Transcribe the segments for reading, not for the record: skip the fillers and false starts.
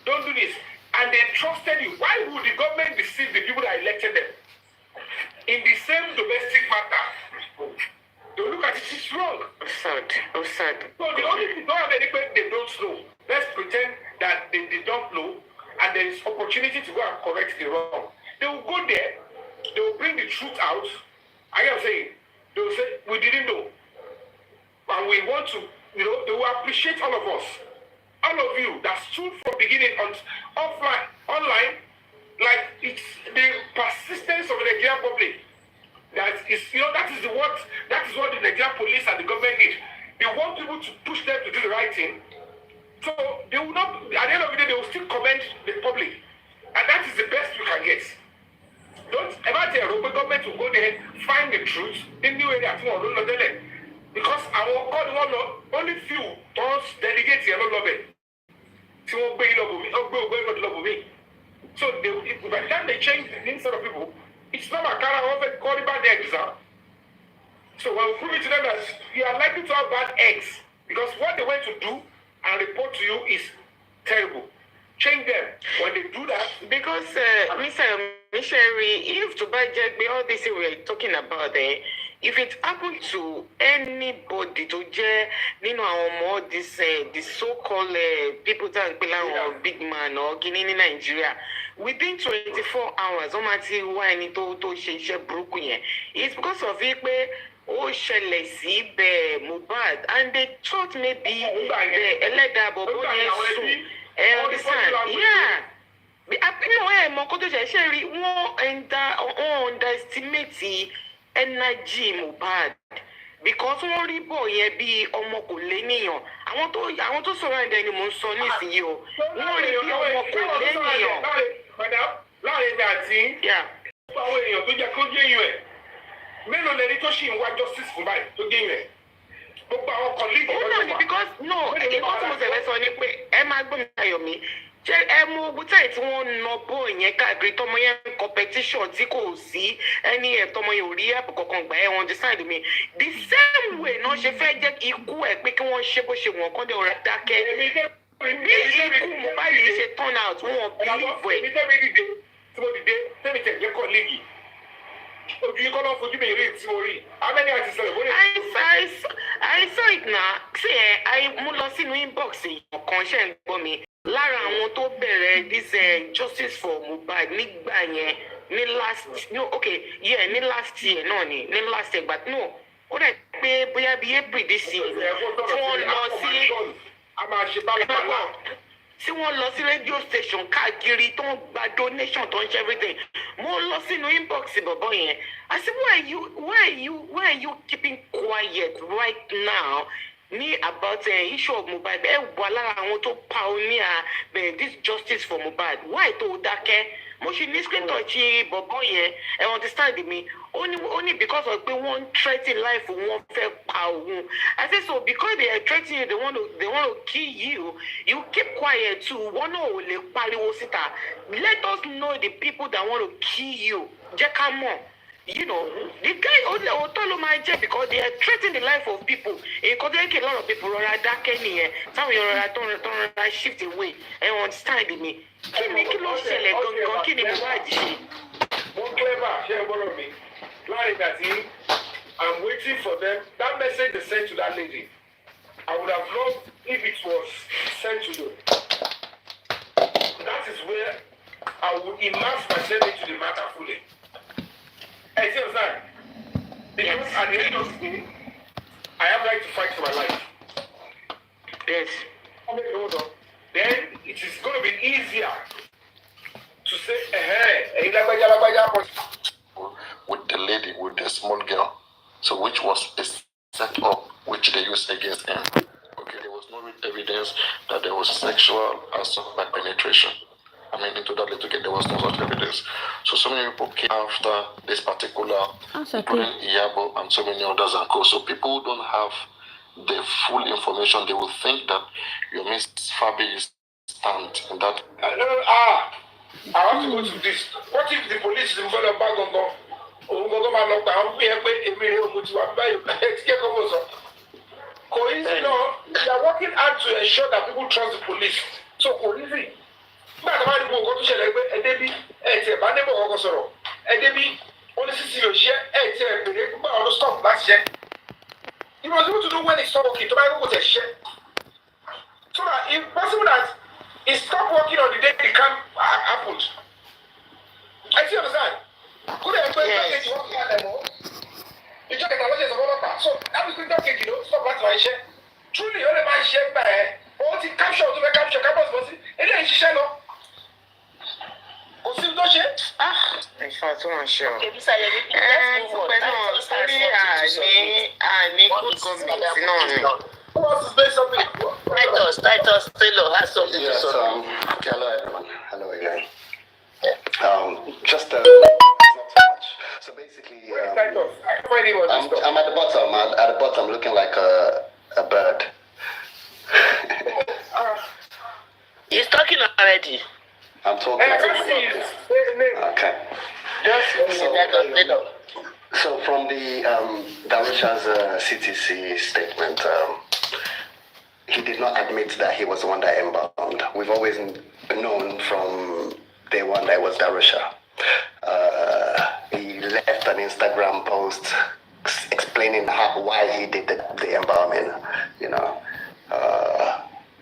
don't do this. And they trusted you. Why would the government deceive the people that elected them? In the same domestic matter, they look at it, it's wrong. Sad. So the only thing, don't have anything they don't know. Let's pretend that they don't know, and there is opportunity to go and correct the wrong. They will go there, they will bring the truth out. I am saying, they will say, we didn't know. And we want to, they will appreciate all of us. All of you that stood from beginning on offline, online, like it's the persistence of the Nigerian public. That is what the Nigerian police and the government need. They want people to push them to do the right thing. So they will not, at the end of the day, they will still commend the public. And that is the best you can get. Don't ever tell the government to go there, find the truth, in the way they are doing. Because only few us delegates here don't love it. So by the time they change the inside of people, it's not a kind of calling bad eggs. So when we prove it to them that you are likely to have bad eggs, because what they went to do and report to you is terrible. Change them when they do that. Because Mr. Missionary, if to budget all this we're talking about there, if it happened to anybody to more this so-called people that belong big man or Guinea in Nigeria, within 24 hours, it's because of it. Mubad, and they thought maybe the Eleda Bobo understand. Yeah. Underestimate the energy Mubad. Because wọ́n rí bọ̀ yẹn bí ọmọ kò lénìyàn. Àwọn tó sọ̀rọ̀ ẹ̀dẹ̀ ni mò ń sọ nísìnyí o. Wọ́n rí bí ọmọ kò lénìyàn. Láàrin ìgbà tí àwọn èèyàn tó jẹ́ kó jẹ́ yín ẹ̀. Mélòó lẹni tó ṣì ń wá justice fún báyìí tó gé yín ẹ̀? Gbogbo àwọn colleagues. Ó náà ni because nǹkan tí mo tẹ̀lé sọ ni pé ẹ máa gbọ́ mi ayọ̀ mi. Ṣé ẹ mú ogun táyì tí wọ́n ń nà bó yẹn káàkiri tọmọ yẹn competition tí kò sí ẹni ẹ̀ tọmọ yẹn ò rí ẹ̀pù kankan gbà ẹ̀ wọ́n decide mi. The same way náà ṣe fẹ́ jẹ́ ikú ẹ̀ pé kí wọ́n ṣe bó ṣe wọ̀n kọ́ dé ọ̀rẹ́ dákẹ́. Bí ikú báyìí ṣe turn out wọ́n believe ẹ̀. Èmi tẹ́mi dìde tí mo dìde tẹ́mi tẹ̀ jẹ́ colleague. Ojú yín kọ́ lọ́ fojú mi rí tí mo rí. How many artists are there? I saw it now. See, mo lọ sínú inbox kan ṣe ń gbọ́ mi. Lára àwọn tó bẹ̀rẹ̀ this justice for Mohbad nígbà yẹn ní last year náà ni ní last year but no ó dẹ̀ pé bóyá bí April this year tí wọ́n lọ sí radio station káàkiri tó ń gba donation tó ń ṣe everything mo lọ sínú inbox bọ̀bọ̀ yẹn I said why are you keeping quiet right now ní about issue of Mohbad ẹ wà lára àwọn tó pioneer this justice for Mohbad why tó dákẹ́ mo ṣe ní screen touch bọ̀bọ̀ yẹn ẹ understand me only because of pé wọ́n threaten life wọ́n fẹ́ pa òun I say so because they are threatening you they want to kill you you keep quiet too wọ́n náà ò lè pariwo síta let us know the people that want to kill you jẹ́ ká mọ̀. You know, the guy Otolo might just because they are threatening the life of people. Because a lot of people are dark anywhere. Some of you are don't shift away. And understand me. Can you I'm waiting for them. That message they sent to that lady. I would have loved if it was sent to you. That is where I would immerse myself into the matter fully. I see what I'm because at the end of the day, I have right to fight for my life. Yes. Then it is going to be easier to say, with the lady, with the small girl, so which was a set up which they used against him. Okay, there was no evidence that there was sexual assault by penetration. I mean, into that little kid, there was no such evidence. So many people came after this particular, including Iyabo and so many others and co. So people don't have the full information. They will think that your Miss Fabiyi stand in that. I have to go to this. What if the police is involved in Bagongo? They are working hard to ensure that people trust the police. So, easy. the man who got to share a baby, and say, my neighbor was sorrow. And baby, only see your share, and say, but stop last year. He was able to do when he stopped working, to buy a share. So that if possible that he stopped working on the day it can happen. I see understand. Could have been yes. Working at them all. You check the technologies of all of that. So that was good talking, stop that my share. Truly, only my share by all the capture to the capture campus, and then she shall know. It's for too much show. Okay, Mr. Yemi, let's move on. Sorry, I need good comments. Who else is doing something? Titus Taylor has something to Yes, say. hello everyone. Hello again. Just not too much. So basically, I'm at the bottom. At the bottom, looking like a bird. He's talking already. I'm talking. Okay. So from the Darusha's CTC statement, he did not admit that he was the one that embalmed. We've always known from day one that it was Darusha. He left an Instagram post explaining why he did the embalming,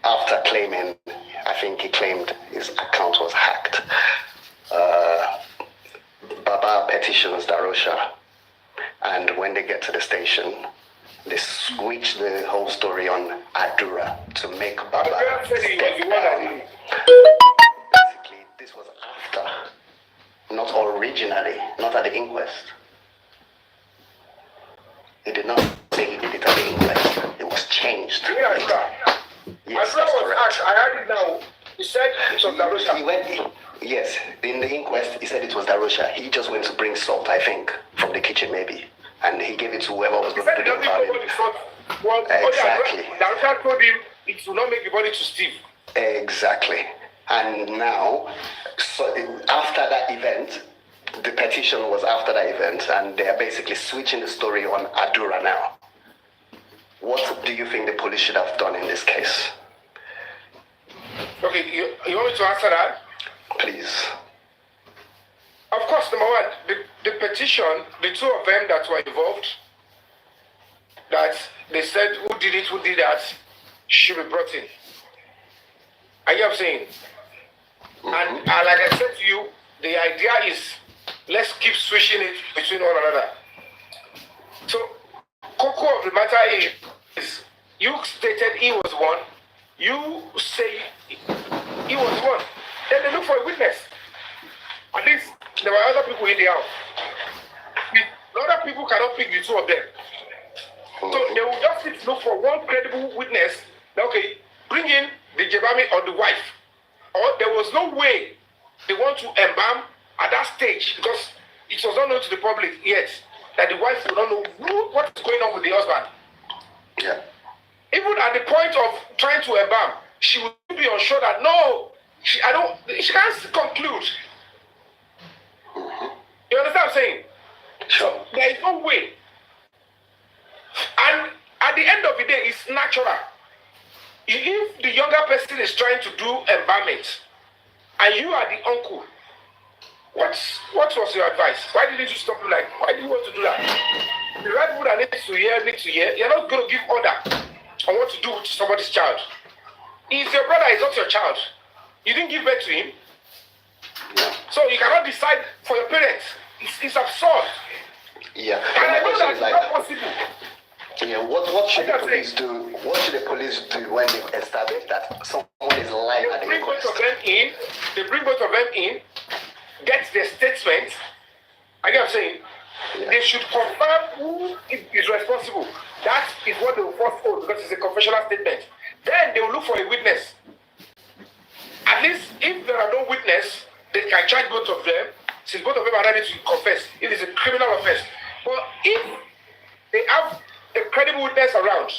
after claiming, I think he claimed his account was hacked. Baba petitions Darusha, and when they get to the station, they switch the whole story on Adura to make Baba step down. Basically, this was after, not originally, not at the inquest. He did not say he did it at the inquest. It was changed. Yes, that's correct. I heard it now. He said it was Darusha. Yes, in the inquest, he said it was Darusha. He just went to bring salt, I think, from the kitchen maybe. And he gave it to whoever was going to do the embalming. Exactly. Darusha told him it will not make the body to stiff. Exactly. And now, so after that event, the petition was after that event, and they are basically switching the story on Adura now. What do you think the police should have done in this case? Okay, you want me to answer that? Please. Of course, number one, the petition, the two of them that were involved, that they said who did that, should be brought in. Are you saying? Mm-hmm. And like I said to you, the idea is let's keep switching it between one another. So, Coco of the matter is you stated he was one, you say he was one. Then they look for a witness. At least there were other people in the house. Other people cannot pick the two of them. So they will just need to look for one credible witness. Okay, bring in the Jebami or the wife. Or there was no way they want to embalm at that stage because it was not known to the public yet that the wife would not know what is going on with the husband. Yeah. Even at the point of trying to embalm, she would be unsure that no, she can't conclude. Mm-hmm. You understand what I'm saying? Sure. So there is no way. And at the end of the day, it's natural. If the younger person is trying to do embalmment and you are the uncle, what was your advice? Why didn't you stop him? Why did you want to do that? The right people that needs to hear. You're not going to give order on what to do with somebody's child. If your brother is not your child, you didn't give birth to him. Yeah. So you cannot decide for your parents. It's absurd. Yeah. And I know that it's not possible. Yeah, what should the police do? What should the police do when they establish that someone is lying at the inquest? They bring both of them in, get their statement. I get what I'm saying. Yeah. They should confirm who is responsible. That is what they will first hold because it's a confessional statement. Then they will look for a witness. At least if there are no witness, they can charge both of them, since both of them are ready to confess. It is a criminal offense. But if they have a credible witness around,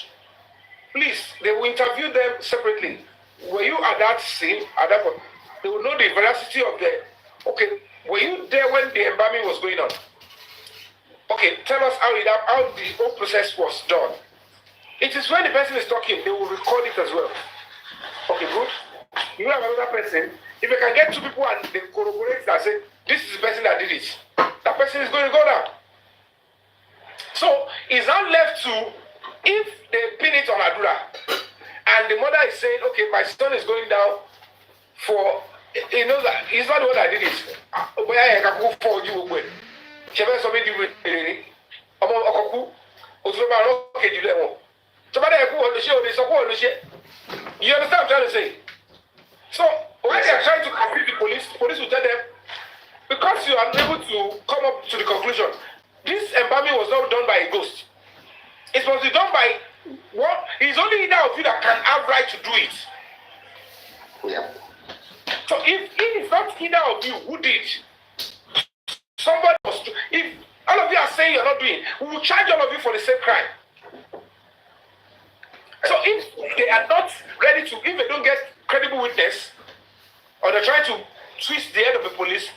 please, they will interview them separately. Were you at that scene, at that point? They will know the veracity of the, okay, were you there when the embalming was going on? Okay, tell us how the whole process was done. It is when the person is talking, they will record it as well. Okay, good. you have another person. If you can get two people and they corroborate that say this is the person that did it, that person is going to go down. So it's now left to if they pin it on Adura and the mother is saying, okay, my son is going down for he knows that he's not the one that did it. But I can go for you away. She has something to do with it. You understand what I'm trying to say? So when they are trying to confuse the police will tell them, because you are unable to come up to the conclusion, this embalming was not done by a ghost. It must be done by what? It's only either of you that can have right to do it. Yeah. So if it's not either of you who did, somebody must do. If all of you are saying you're not doing, we will charge all of you for the same crime. So if they are not ready to, if they don't get credible witness, or they're trying to twist the head of the police,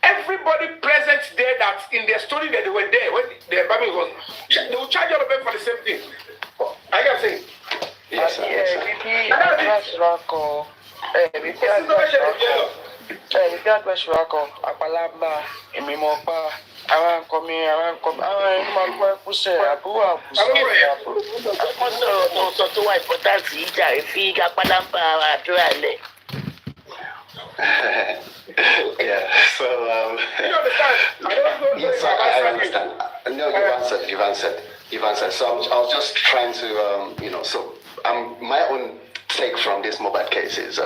everybody present there that in their story that they were there when the embalming was, they will charge all of them for the same thing. I can say. Yes, yeah, so You understand? I don't know. yes, I understand. No, you've answered. So I was just trying to, so my own take from this mobile case is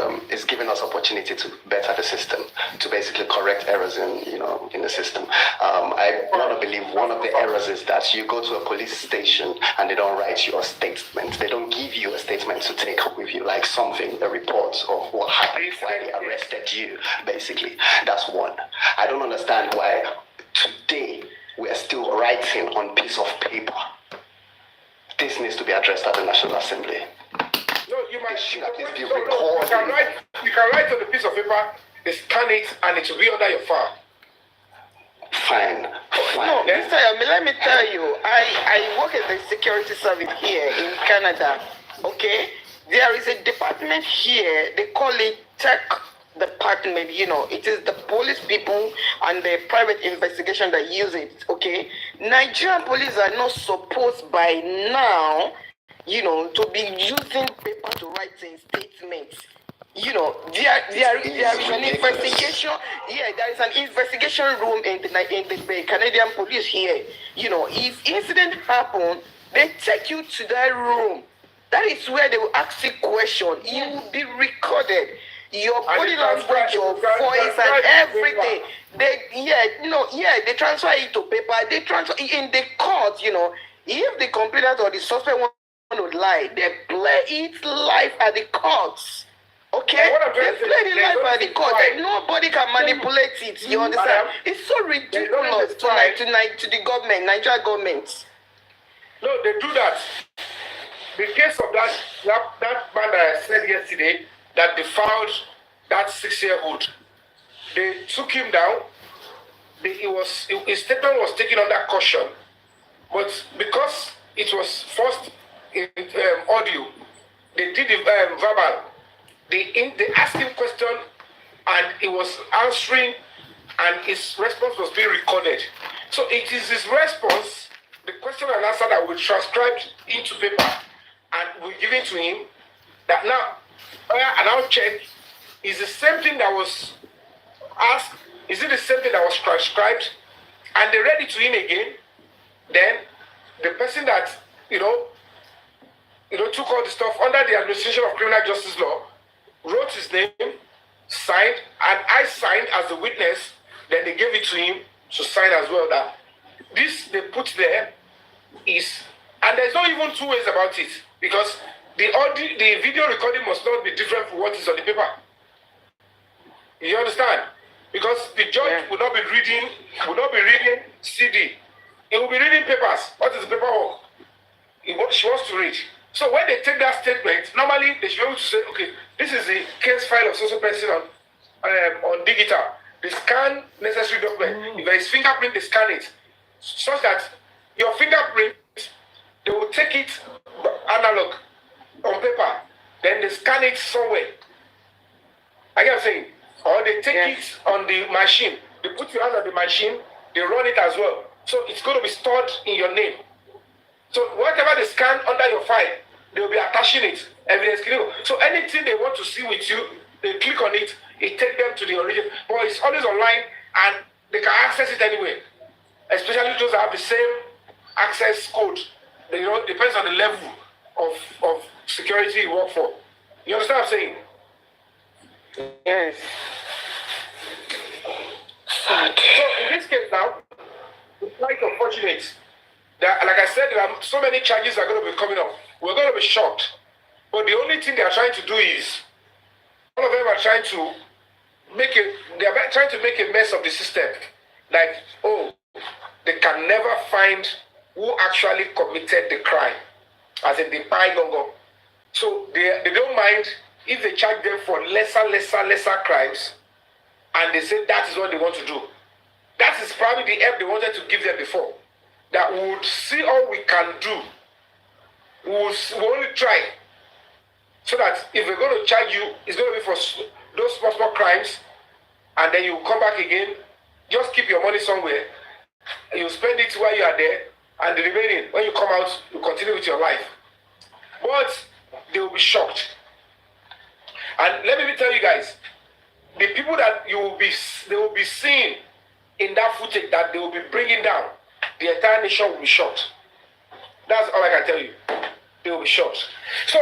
giving us opportunity to better the system, to basically correct errors in the system. I want to believe one of the errors is that you go to a police station and they don't write you a statement. They don't give you a statement to take with you, like something, a report of what happened, why they arrested you, basically. That's one. I don't understand why today we are still writing on piece of paper. This needs to be addressed at the National Assembly. No, you might. Should at least be You recorded. can write on a piece of paper, scan it, and it will be under your file. Fine. No, let me tell you, I work at the security service here in Canada. Okay, there is a department here. They call it tech department. It is the police people and the private investigation that use it. Okay, Nigerian police are not supposed by now, to be using paper to write statements. There is an investigation. Yeah, there is an investigation room in the Canadian police here. If incident happen, they take you to that room. That is where they will ask you question. You will be recorded. Your body language, your voice, and everything. They transfer it to paper. They transfer it in the court. If the complainant or the suspect want to lie, they play it live at the courts. Okay? They play it live at the court. Nobody can manipulate it. You understand? It's so ridiculous to the government, Nigerian government. No, they do that. The case of that man that I said yesterday that they found that 6-year-old, they took him down. His statement was taken under caution, but because it was first in audio, they did the verbal. They asked him question, and he was answering, and his response was being recorded. So it is his response, the question and answer that we transcribed into paper, and we give it to him. That now, and I'll check, is the same thing that was asked. Is it the same thing that was transcribed? And they read it to him again. Then the person that took all the stuff under the administration of criminal justice law wrote his name, signed, and I signed as the witness. Then they gave it to him to sign as well. That this they put there is, and there's not even two ways about it, because the video recording must not be different from what is on the paper. You understand? Because the judge will not be reading CD. He will be reading papers. What is the paperwork? She wants to read. So when they take that statement, normally they should be able to say, okay, this is the case file of social person on digital. They scan necessary document. If there is fingerprint, they scan it. Such that your fingerprint, they will take it analog on paper. Then they scan it somewhere. I get what I'm saying. Or they take it on the machine. They put your hand on the machine, they run it as well. So it's going to be stored in your name. So whatever they scan under your file, they will be attaching it, evidence clinical. So anything they want to see with you, they click on it, it takes them to the original. But it's always online and they can access it anywhere. Especially those that have the same access code. You know, depends on the level of security you work for. You understand what I'm saying? Yes. So in this case now, it's quite unfortunate that, like I said, there are so many charges that are going to be coming up. We're going to be shocked. But the only thing they are trying to do is, all of them are trying to make a mess of the system. Like, oh, they can never find who actually committed the crime, as in the pie gongo. So they don't mind if they charge them for lesser crimes, and they say that is what they want to do. That is probably the help they wanted to give them before. That we would see all we can do. We will only try. So that if we're going to charge you, it's going to be for those small crimes, and then you come back again. Just keep your money somewhere. You spend it while you are there, and the remaining, when you come out, you continue with your life. But they will be shocked. And let me tell you guys, the people that they will be seeing in that footage that they will be bringing down, the entire nation will be shocked. That's all I can tell you. They will be shocked. So,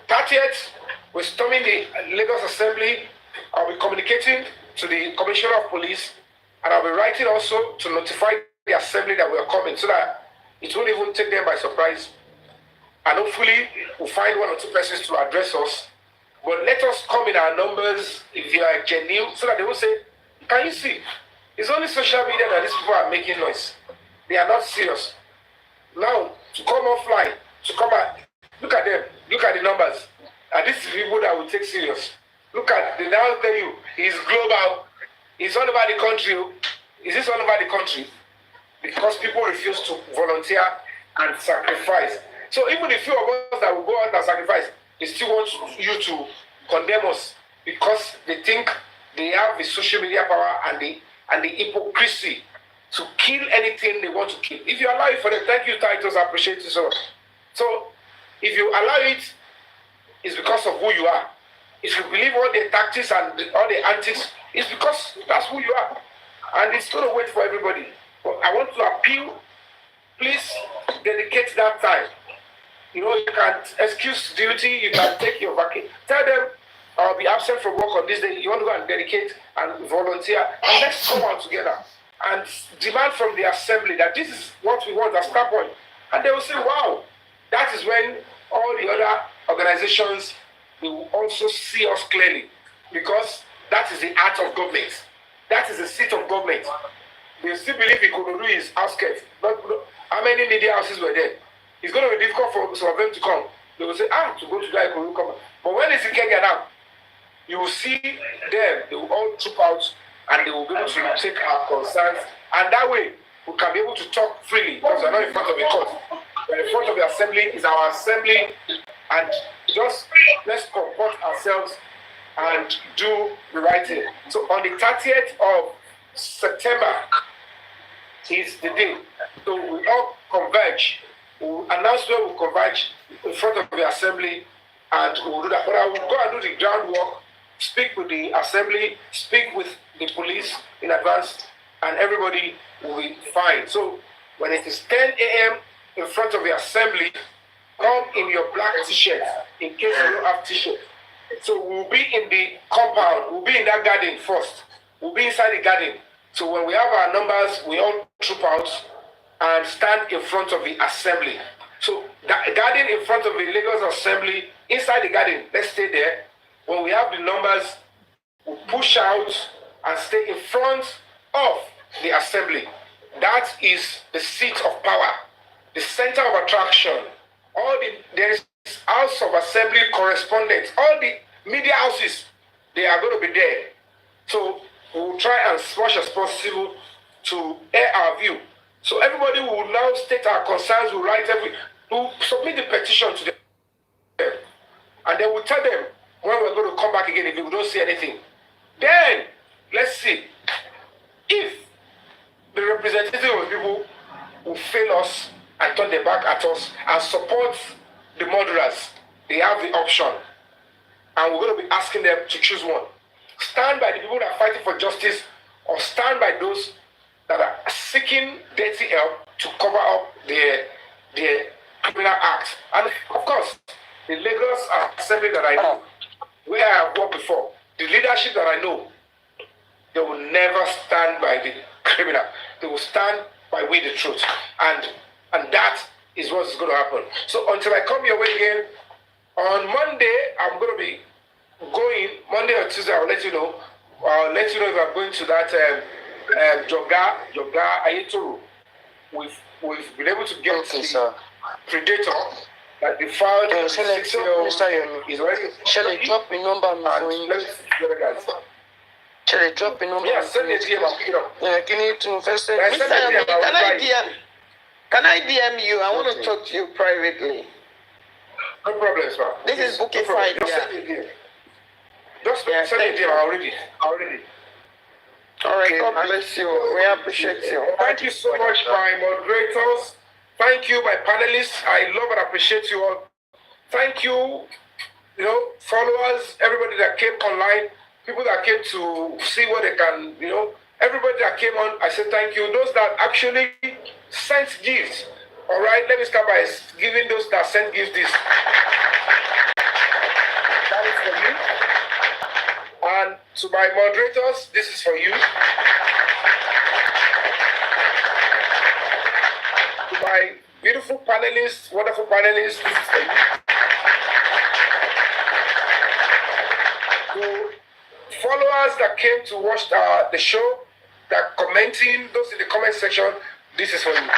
30th, we're storming the Lagos Assembly. I'll be communicating to the Commissioner of Police, and I'll be writing also to notify the Assembly that we are coming, so that it won't even take them by surprise. And hopefully, we'll find one or two persons to address us. But let us come in our numbers if you are genuine, so that they will say, can you see? It's only social media that these people are making noise. They are not serious. Now, to come offline, to come back, look at them, look at the numbers. And these people that will take serious. Look at, they now tell you, it's global, it's all over the country. Is this all over the country? Because people refuse to volunteer and sacrifice. So even the few of us that will go out and sacrifice, they still want you to condemn us because they think they have the social media power and the hypocrisy to kill anything they want to kill. If you allow it for them, thank you, Titus, I appreciate you so much. So if you allow it, it's because of who you are. If you believe all the tactics and all the antics, it's because that's who you are. And it's going to wait for everybody. But I want to appeal, please dedicate that time. You know, you can excuse duty, you can take your vacation. Tell them, I'll be absent from work on this day. You want to go and dedicate and volunteer. And let's come out together and demand from the assembly that this is what we want as start point. And they will say, wow, that is when all the other organizations will also see us clearly. Because that is the art of government. That is the seat of government. They still believe Ikorodu is outskirts. But how many media houses were there? It's going to be difficult for some of them to come. They will say, to go to that Ikorodu, come. But when it's in Kenya now, you will see them, they will all troop out and they will be able to take our concerns. And that way, we can be able to talk freely because we're not in front of a court. We're in front of the assembly, it's our assembly, and just let's comport ourselves and do the right thing. So on the 30th of September is the day. So we all converge. We'll announce where we'll converge in front of the assembly and we'll do that. But I will go and do the groundwork, speak with the assembly, speak with the police in advance, and everybody will be fine. So when it is 10 a.m. in front of the assembly, come in your black t-shirt in case you don't have t-shirt. So we'll be in the compound, we'll be in that garden first. We'll be inside the garden. So when we have our numbers, we all troop out and stand in front of the assembly. So the garden in front of the Lagos Assembly, inside the garden, let's stay there. When we have the numbers, we'll push out and stay in front of the assembly. That is the seat of power, the center of attraction. There is House of Assembly correspondents, all the media houses, they are going to be there. So we will try as much as possible to air our view. So everybody will now state our concerns, we'll submit the petition to them. And then we'll tell them when we're going to come back again if we don't see anything. Then, let's see. If the representative of people will fail us and turn their back at us and support the murderers, they have the option. And we're going to be asking them to choose one. Stand by the people that are fighting for justice, or stand by those that are seeking dirty help to cover up their criminal acts. And of course, the Lagos Assembly that I know, where I have worked before, the leadership that I know, they will never stand by the criminal. They will stand by with the truth. And that is what's going to happen. So until I come your way again, on Monday, I'm going to be going, Monday or Tuesday, I'll let you know. I'll let you know if I'm going to that Joga Ayetoro. We've been able to get the predator that the filed Mr. Yome, is already. shall I drop a number for you? Shall I drop a number? Yeah, send it here, I'll pick it up. Yeah, can you to first Yeah, send it here, I'll Can I DM you? I want to talk to you privately. No problem, sir. This is booking no problem. Friday. Just send it here. Just Yeah, send it here, I'll read it. All right, Okay. God bless you. We appreciate you. Thank you so much, my moderators. Thank you, my panelists. I love and appreciate you all. Thank you, followers, everybody that came online, people that came to see what they can, everybody that came on, I said thank you. Those that actually sent gifts. All right, let me start by giving those that sent gifts this. That is for you. And to my moderators, this is for you. To my beautiful panelists, wonderful panelists, this is for you. To followers that came to watch the show, that commenting, those in the comment section, this is for you.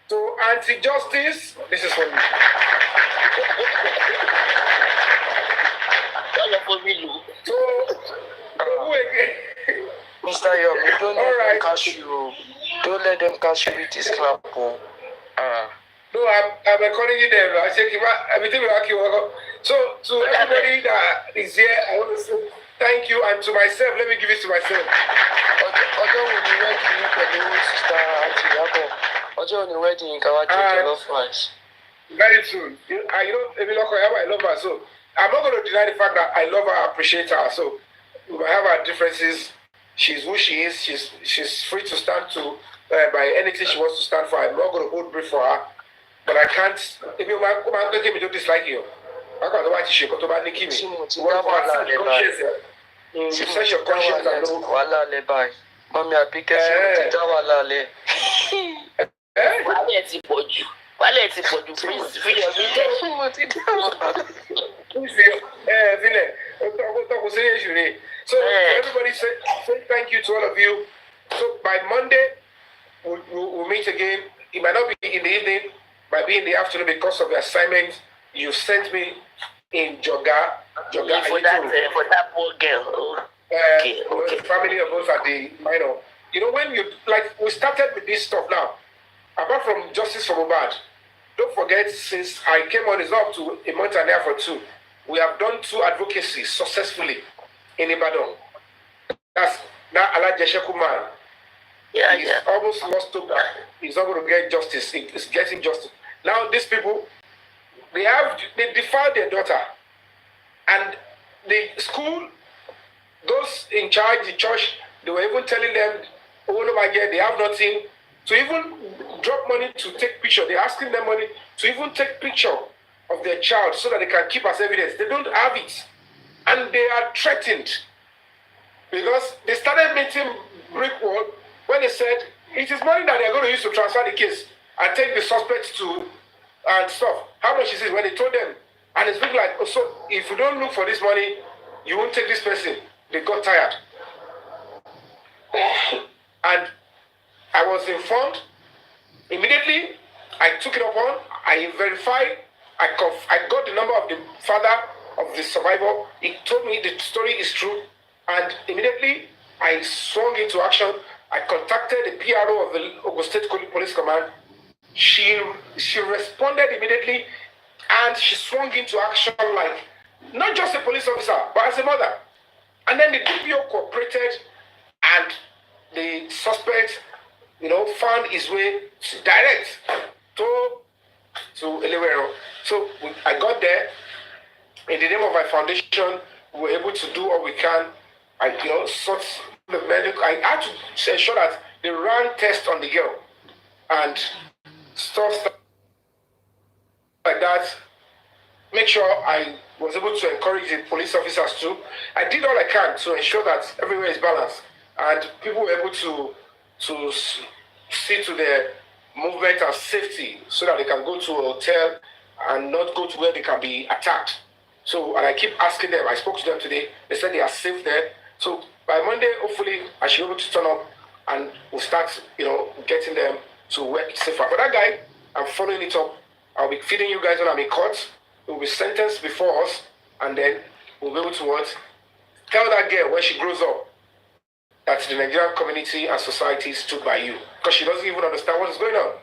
To anti-justice, this is for you. So, who again? Mr. Yome, don't All let right. them catch you. Don't let them catch you with this clap. No, I'm encouraging them. I say, everything will happen. So, to everybody that is here, I want to say thank you. And to myself, let me give it to myself. Ọjọ́ wo ni wedding yín pẹ̀lú sister àti Ìyábọ̀? Ọjọ́ wo ni wedding yín ká wá jẹ jollof rice? Very soon. I love her. So, I'm not going to deny the fact that I love her, I appreciate her. So, we might have our differences. She's who she is. She's free to stand to by anything she wants to stand for. I'm not going to hold brief for her. But I can't. If you don't dislike you, I can't watch you. Because you Nikki me. You set your conscience and know. Wàhálà lẹ báyìí. Mọ́mí Àbíkẹ́ sí mo ti dá wàhálà lẹ. Wálé ti pọ̀ jù. Please free your video. Mo ti dá wàhálà. So everybody say thank you to all of you. So by Monday we'll meet again. It might not be in the evening, might be in the afternoon because of the assignment you sent me in Joga. For that poor girl. Okay. The family of those are the minor. When we started with this stuff now, apart from Justice for Mohbad, don't forget, since I came on, it's up to a month and a half or two, we have done 2 advocacies successfully in Ibadan. That's that Alajesheku man. He's almost lost hope that he's not going to get justice. He's getting justice. Now these people, they defiled their daughter. And the school, those in charge, the church, they were even telling them, oh no, my God, they have nothing to even drop money to take picture. They're asking them money to even take picture of their child so that they can keep as evidence. They don't have it. And they are threatened. Because they started making brick wall when they said it is money that they're going to use to transfer the case and take the suspects to and stuff. How much is it? When they told them, and it's looking like, oh, so if you don't look for this money, you won't take this person. They got tired. And I was informed. Immediately, I took it upon, I verified, I got the number of the father of the survivor. He told me the story is true. And immediately, I swung into action. I contacted the PRO of the Ogun State Police Command. She responded immediately, And she swung into action like not just a police officer, but as a mother. And then the DPO cooperated, and the suspect, found his way direct to Elewero. So I got there. In the name of my foundation, we were able to do what we can. I sort the medical. I had to ensure that they ran tests on the girl and stuff like that. Make sure I was able to encourage the police officers too. I did all I can to ensure that everywhere is balanced and people were able to see to their movement and safety so that they can go to a hotel and not go to where they can be attacked. So, and I keep asking them, I spoke to them today, they said they are safe there. So by Monday, hopefully I should be able to turn up and we'll start, getting them to where it's safer. But that guy, I'm following it up. I'll be feeding you guys when I'm in court. He will be sentenced before us, and then we'll be able to tell that girl when she grows up that the Nigerian community and society stood by you. Because she doesn't even understand what is going on.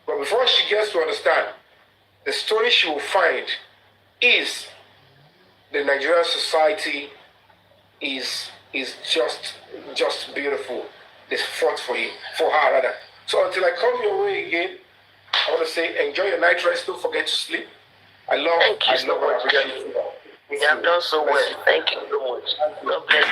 But before she gets to understand, the story she will find is the Nigerian society is just beautiful. They fought for her rather. So until I come your way again, I want to say enjoy your night rest. Don't forget to sleep. I love what I appreciate. You have done so well. Thank you so much. God bless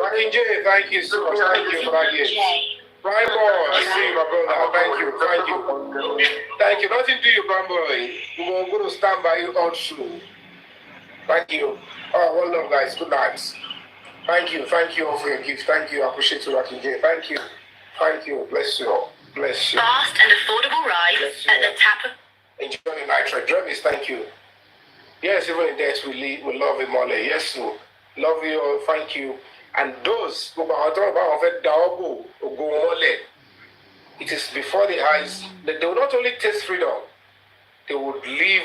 Rocking J, thank you so much. Thank you for that gift. Brian Boy, I see you, my brother. Thank you. Nothing to you, Brian Boy. We're going to stand by you all through. Thank you. Oh, well done, guys. Good night. Thank you all for your gifts. Thank you. I appreciate you, Rocking J. Thank you. Bless you all. Bless you. Fast and affordable rides at the tap of... Enjoy the night ride. Dremis, thank you. Yes, even in death, we love him, Mole. Yes, so love you all. Thank you. And those who are talking about it is before the eyes that they will not only taste freedom, they would live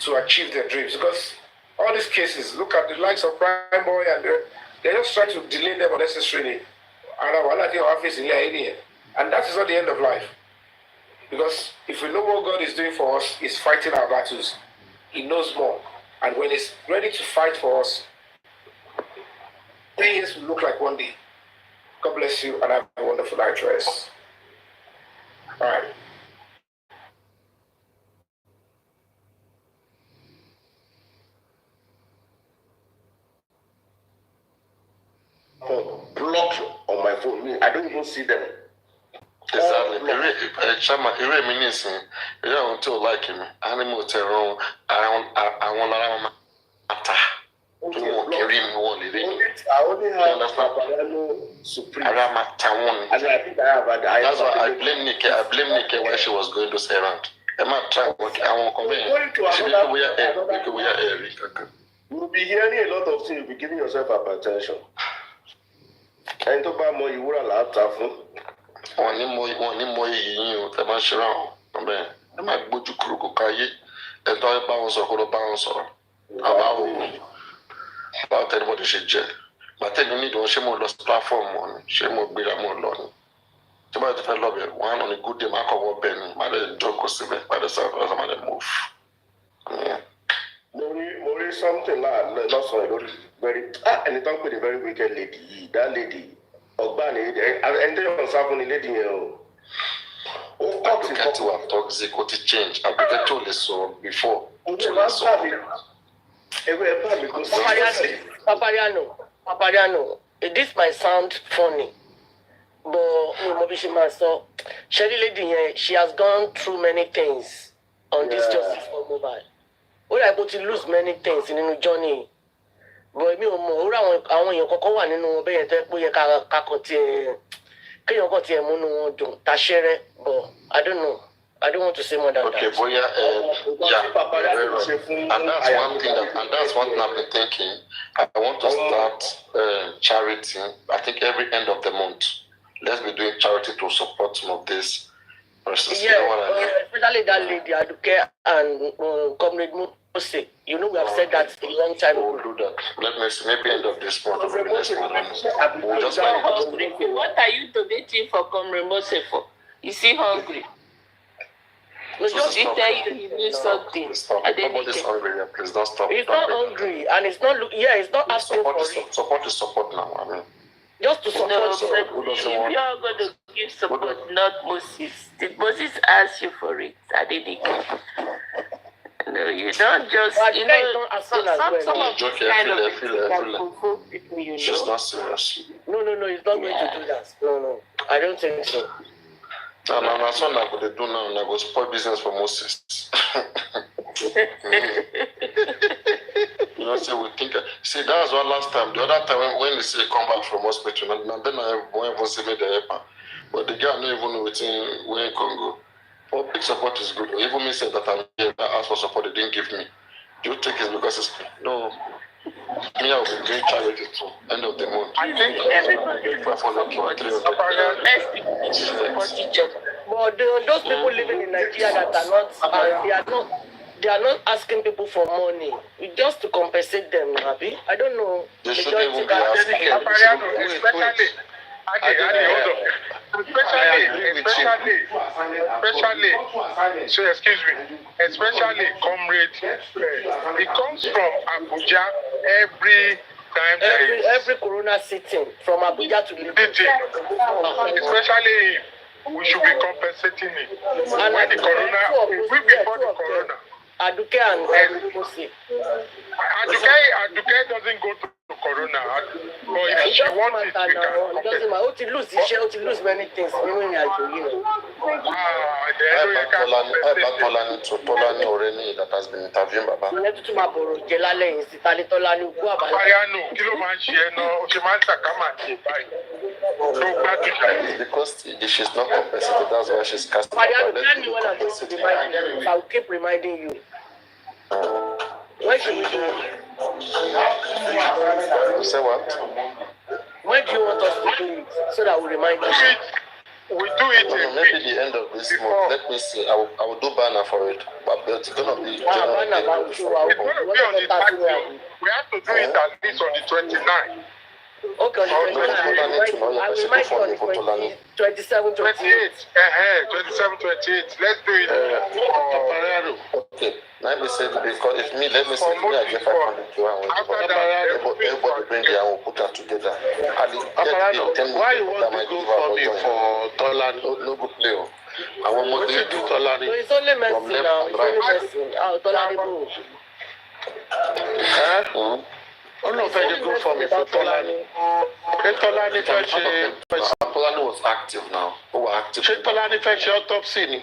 to achieve their dreams. Because all these cases, look at the likes of Prime Boy, and they just try to delay them unnecessarily. And that is not the end of life. Because if we know what God is doing for us, He's fighting our battles. He knows more. And when He's ready to fight for us, 10 years will look like one day. God bless you and have a wonderful night rest. All right. Blocked on my phone. I don't even see them. Exactly. Chama, reminiscing. You don't tell like him. Animal terror. I want to I only have Fabiyi Supreme. That's why I blame Nike when she was going to say around. I'm not trying to work. I won't come. You'll be hearing a lot of things. You'll be giving yourself hypertension. And to buy more, you would allow to one more you, the Mashroom. I might go to Krukokaye and talk about a bounce or about anybody should jail. But then you need one shame lost platform on shame will be a more lonely. The matter of lobby, one on a good day, Mark of Opən, Mother Joke or Civic by the South as a mother move. Yeah. More something like not so very and talk with a very wicked lady. That lady, Obani, and then on something lady. Oh, toxic, what it change. I better told this so before. Papariano, this might sound funny, but Sherry lady here, she has gone through many things on this justice for mobile. We're able to lose many things in the journey. But me I want you to one in but I don't know. I don't want to say more than Okay, that. but yeah, very right. And that's one thing I've been thinking. I want to start charity. I think every end of the month, let's be doing charity to support some of these persons. Yeah, you know what I mean? especially that lady Aduke and Comrade Mose. You know, we have said that a long time We'll ago. do that. Let me see, maybe end of this month or maybe next month. We'll just find out. What are you donating for Comrade Mose for? Is he hungry? No, Just He tell you he needs something. Stop. And then Nobody's hungry. Yeah, please don't stop. He's Don't not break. hungry, and it's not. It's not asking for it. Support is support now. I mean, Just to support. No, So, but who doesn't if want- you are going to give support, not Moses. Did Moses ask you for it? I didn't. No, you don't just. But You that is know, not asking as well. some of Joke, these kind I of feel things it. can provoke people, you she's know. not serious. No, he's not going to do that. No, I don't think so. And my son, I could do now, and I go spoil business for Moses. You know, so we think. See, that was one last time. The other time when they say come back from hospital, and then I won't even see me the helper. But the guy don't even know where in Congo. Public support is good. Even me said that I'm here. I asked for support, they didn't give me. Do you think it's because it's no? Me, I will be doing charity too. End of the month. I think everybody should support each other. Let's support each other. But those people living in Nigeria that are not, they are not asking people for money. It's just to compensate them, Abi. I don't know. They shouldn't even be asking. Especially, especially, comrade, it comes from Abuja every time Every corona sitting from Abuja to Lagos. especially we should be compensating it. And When the corona, we before the corona. Aduke and Mose. Aduke doesn't go to corona, but if she wants it, we can It doesn't matter. Ó ti lose iṣẹ́, ó ti lose many things. Nínú ìrìn àjò yìí. Tolani Oreni that has been interviewing Baba. Ìyẹn tuntun máa bọ̀rọ̀ jẹ lálẹ́ yìí sí Tani Tọ́lání ogún àbálẹ́. Bayanu, kí ló máa ń ṣe ẹ náà? Ó ṣe máa ń tàkà máa ṣe báyìí. Ló gbádùn ṣáà. Because she's not compensated, that's why she's casting. Mariano, tell me when I'm going to remind you. I will keep reminding you. When should we do it? You say what? When do you want us to do it? So that we remind you. We do it No, maybe the end of this month. Let me see. I will do banner for it. But it's gonna be January. It's going to be on the 30th. We have to do it at least on the 29th. Okay, on the 29th. I will remind you on the 27, 28. 27, 28. Let's do it. Okay. Let me say because if me, let me say me, I get 500 to everybody bring their own, put that together. Why you want to go for me for Tolani? No good play. I want more to do So Tolani. it's only Messi now. It's only Messi. Oh, Tolani bro. Oh no, you go for me for Tolani. Tolani Tolani was active now. Who were active? Tolani fetch autopsy ni.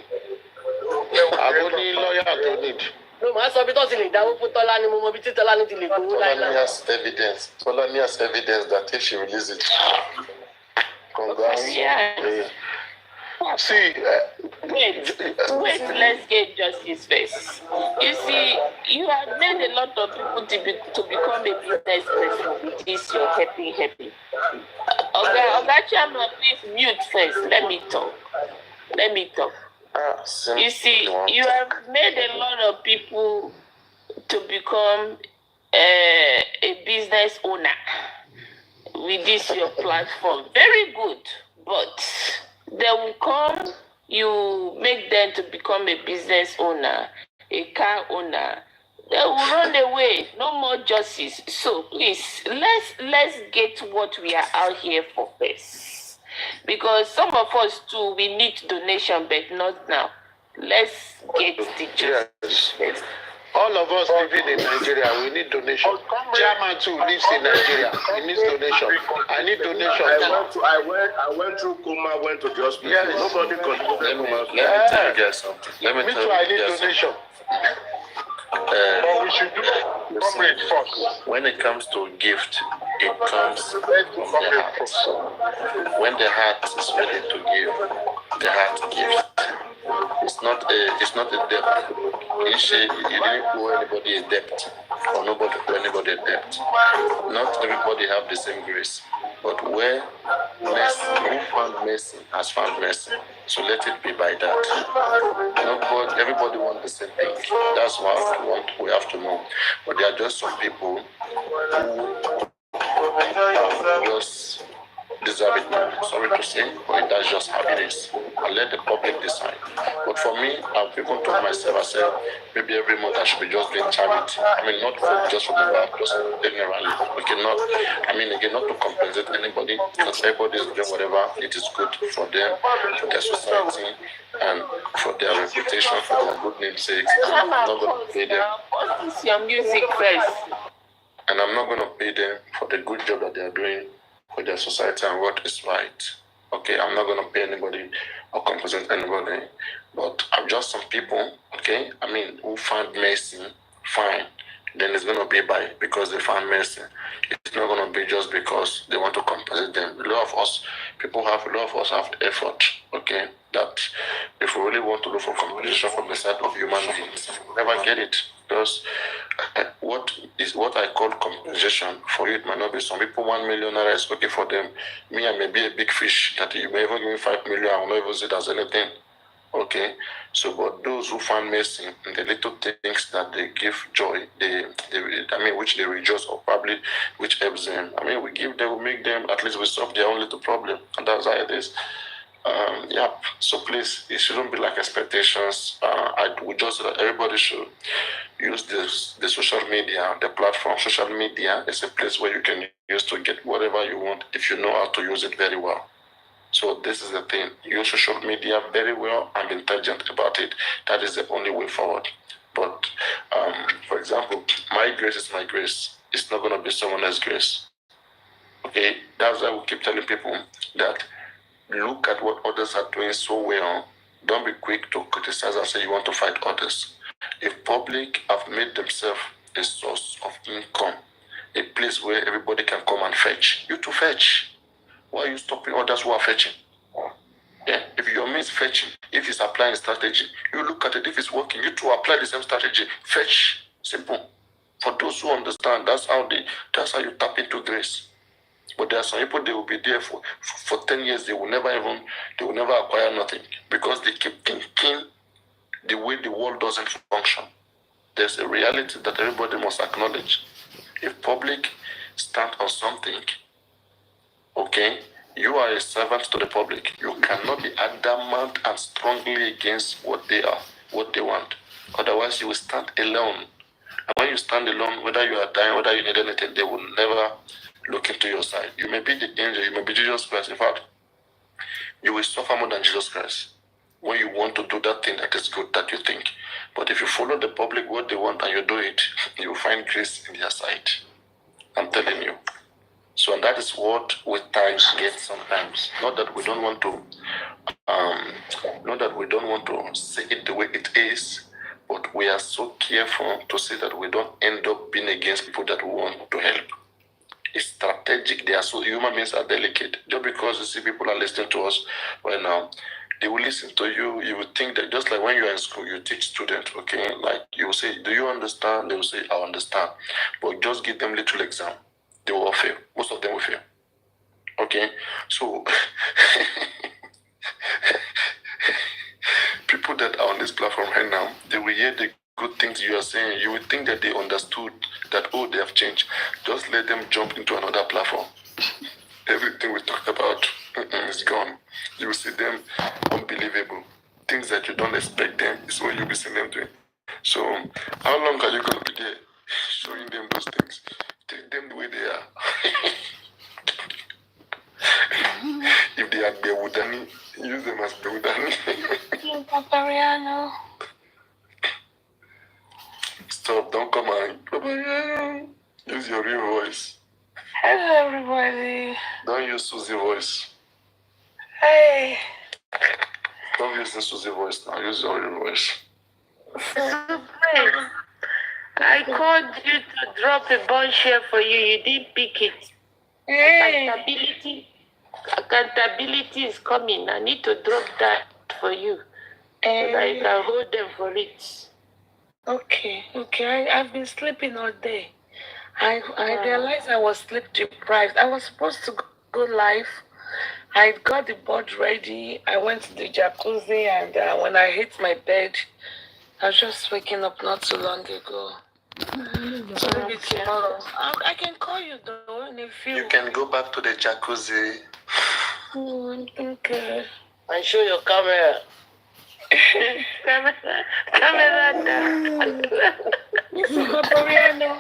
Àwọn ní lọ́yà tó need. No, màá sọ bí tó ti lè dáwó fún Tọ́lání, mo mọ bí tí Tọ́lání ti lè gbowó Tolani has evidence. Tolani has evidence that if she releases it, congrats. Yeah. See, Wait, let's get justice first. You see, you have made a lot of people to become a business person with this your happy. Oga Chairman, please mute first. Let me talk. You see, you have made a lot of people to become a business owner with this your platform. Very good, but they will come, you make them to become a business owner, a car owner. They will run away. No more justice. So please, let's get what we are out here for first. Because some of us too, we need donation, but not now. Let's get the justice. yes. All of us living in Nigeria, we need donation. Chairman too lives in Nigeria. He needs donation. I need donation. I went through coma, went to the hospital. Yes. Nobody could do Let me that. tell you guys something. Let me Me tell too, I you need guys something. donation. But we should do comrade first. When it comes to gift, it comes from the heart. When the heart is ready to give, the heart gives. It's it's not a debt. You didn't owe anybody a debt, or nobody owe anybody a debt. Not everybody have the same grace, but where mercy, who found mercy has found mercy. So let it be by that. Nobody, everybody wants the same thing. That's what we have to know. But there are just some people who just deserve it. Sorry to say, but that's just how it is. I let the public decide. But for me, I've even told myself, I said, maybe every month I should be just doing charity. I mean, not for just for the work, just generally. We cannot, I mean, again, not to compensate anybody, because everybody is doing whatever it is good for them, for their society, and for their reputation, for their good namesake. I'm not going to pay them. What's your music first? And I'm not going to pay them for the good job that they are doing for their society and what is right. Okay, I'm not going to pay anybody or compensate anybody, but I'm just some people, okay, I mean, who find mercy, fine. Then it's going to be because they found mercy. It's not going to be just because they want to compensate them. A lot of us have effort, okay, that if we really want to look for compensation from the side of human beings, we'll never get it. Because what I call compensation for you, it might not be. Some people 1 million naira is okay for them. Me, I may be a big fish that you may even give me 5 million. I will not even see it as anything. Okay, so but those who find mercy in the little things that they give joy, which they rejoice, or probably which helps them. I mean, we give them, we make them, at least we solve their own little problem, and that's how it is. So please, it shouldn't be like expectations. Everybody should use the social media, the platform. Social media is a place where you can use to get whatever you want if you know how to use it very well. So this is the thing. Use social media very well and be intelligent about it. That is the only way forward. But for example, my grace is my grace. It's not going to be someone else's grace. Okay, that's why we keep telling people that look at what others are doing so well. Don't be quick to criticize and say you want to fight others. If public have made themselves a source of income, a place where everybody can come and fetch, you to fetch. Why are you stopping others who are fetching? Yeah, if Yome is fetching, if he's applying strategy, you look at it. If it's working, you to apply the same strategy. Fetch, simple. For those who understand, that's how you tap into grace. But there are some people, they will be there for 10 years. They will never acquire nothing because they keep thinking the way the world doesn't function. There's a reality that everybody must acknowledge. If public stand on something, okay, you are a servant to the public. You cannot be adamant and strongly against what they want. Otherwise, you will stand alone. And when you stand alone, whether you are dying, whether you need anything, they will never look into your side. You may be the angel, you may be Jesus Christ. In fact, you will suffer more than Jesus Christ when you want to do that thing that is good that you think. But if you follow the public what they want and you do it, you will find grace in their side. I'm telling you. So and that is what we times get sometimes. Not that we don't want to say it the way it is, but we are so careful to say that we don't end up being against people that we want to help. It's strategic. They are so human beings are delicate. Just because you see people are listening to us right now, they will listen to you. You will think that just like when you are in school, you teach students, okay? Like you will say, do you understand? They will say, I understand. But just give them little exam. They will all fail. Most of them will fail. Okay? So people that are on this platform right now, they will hear the good things you are saying. You will think that they understood that, oh, they have changed. Just let them jump into another platform. Everything we talked about is gone. You will see them unbelievable. Things that you don't expect them is what you'll be seeing them doing. So how long are you going to be there showing them those things? Take them the way they are. If they are Bewudani, use them as Bewudani. Stop, don't come on. Use your real voice. Hello, everybody. Don't use Susie voice. Hey. Don't use the Susie voice now. Use your real voice. I called you to drop a bunch here for you. You didn't pick it. Accountability is coming. I need to drop that for you. So that you can hold them for it. Okay. I've been sleeping all day. I realized I was sleep deprived. I was supposed to go live. I got the board ready. I went to the jacuzzi, and when I hit my bed, I was just waking up not too long ago. So maybe tomorrow. I can call you though in a few. You can go back to the jacuzzi. Okay. And show your camera. Mr.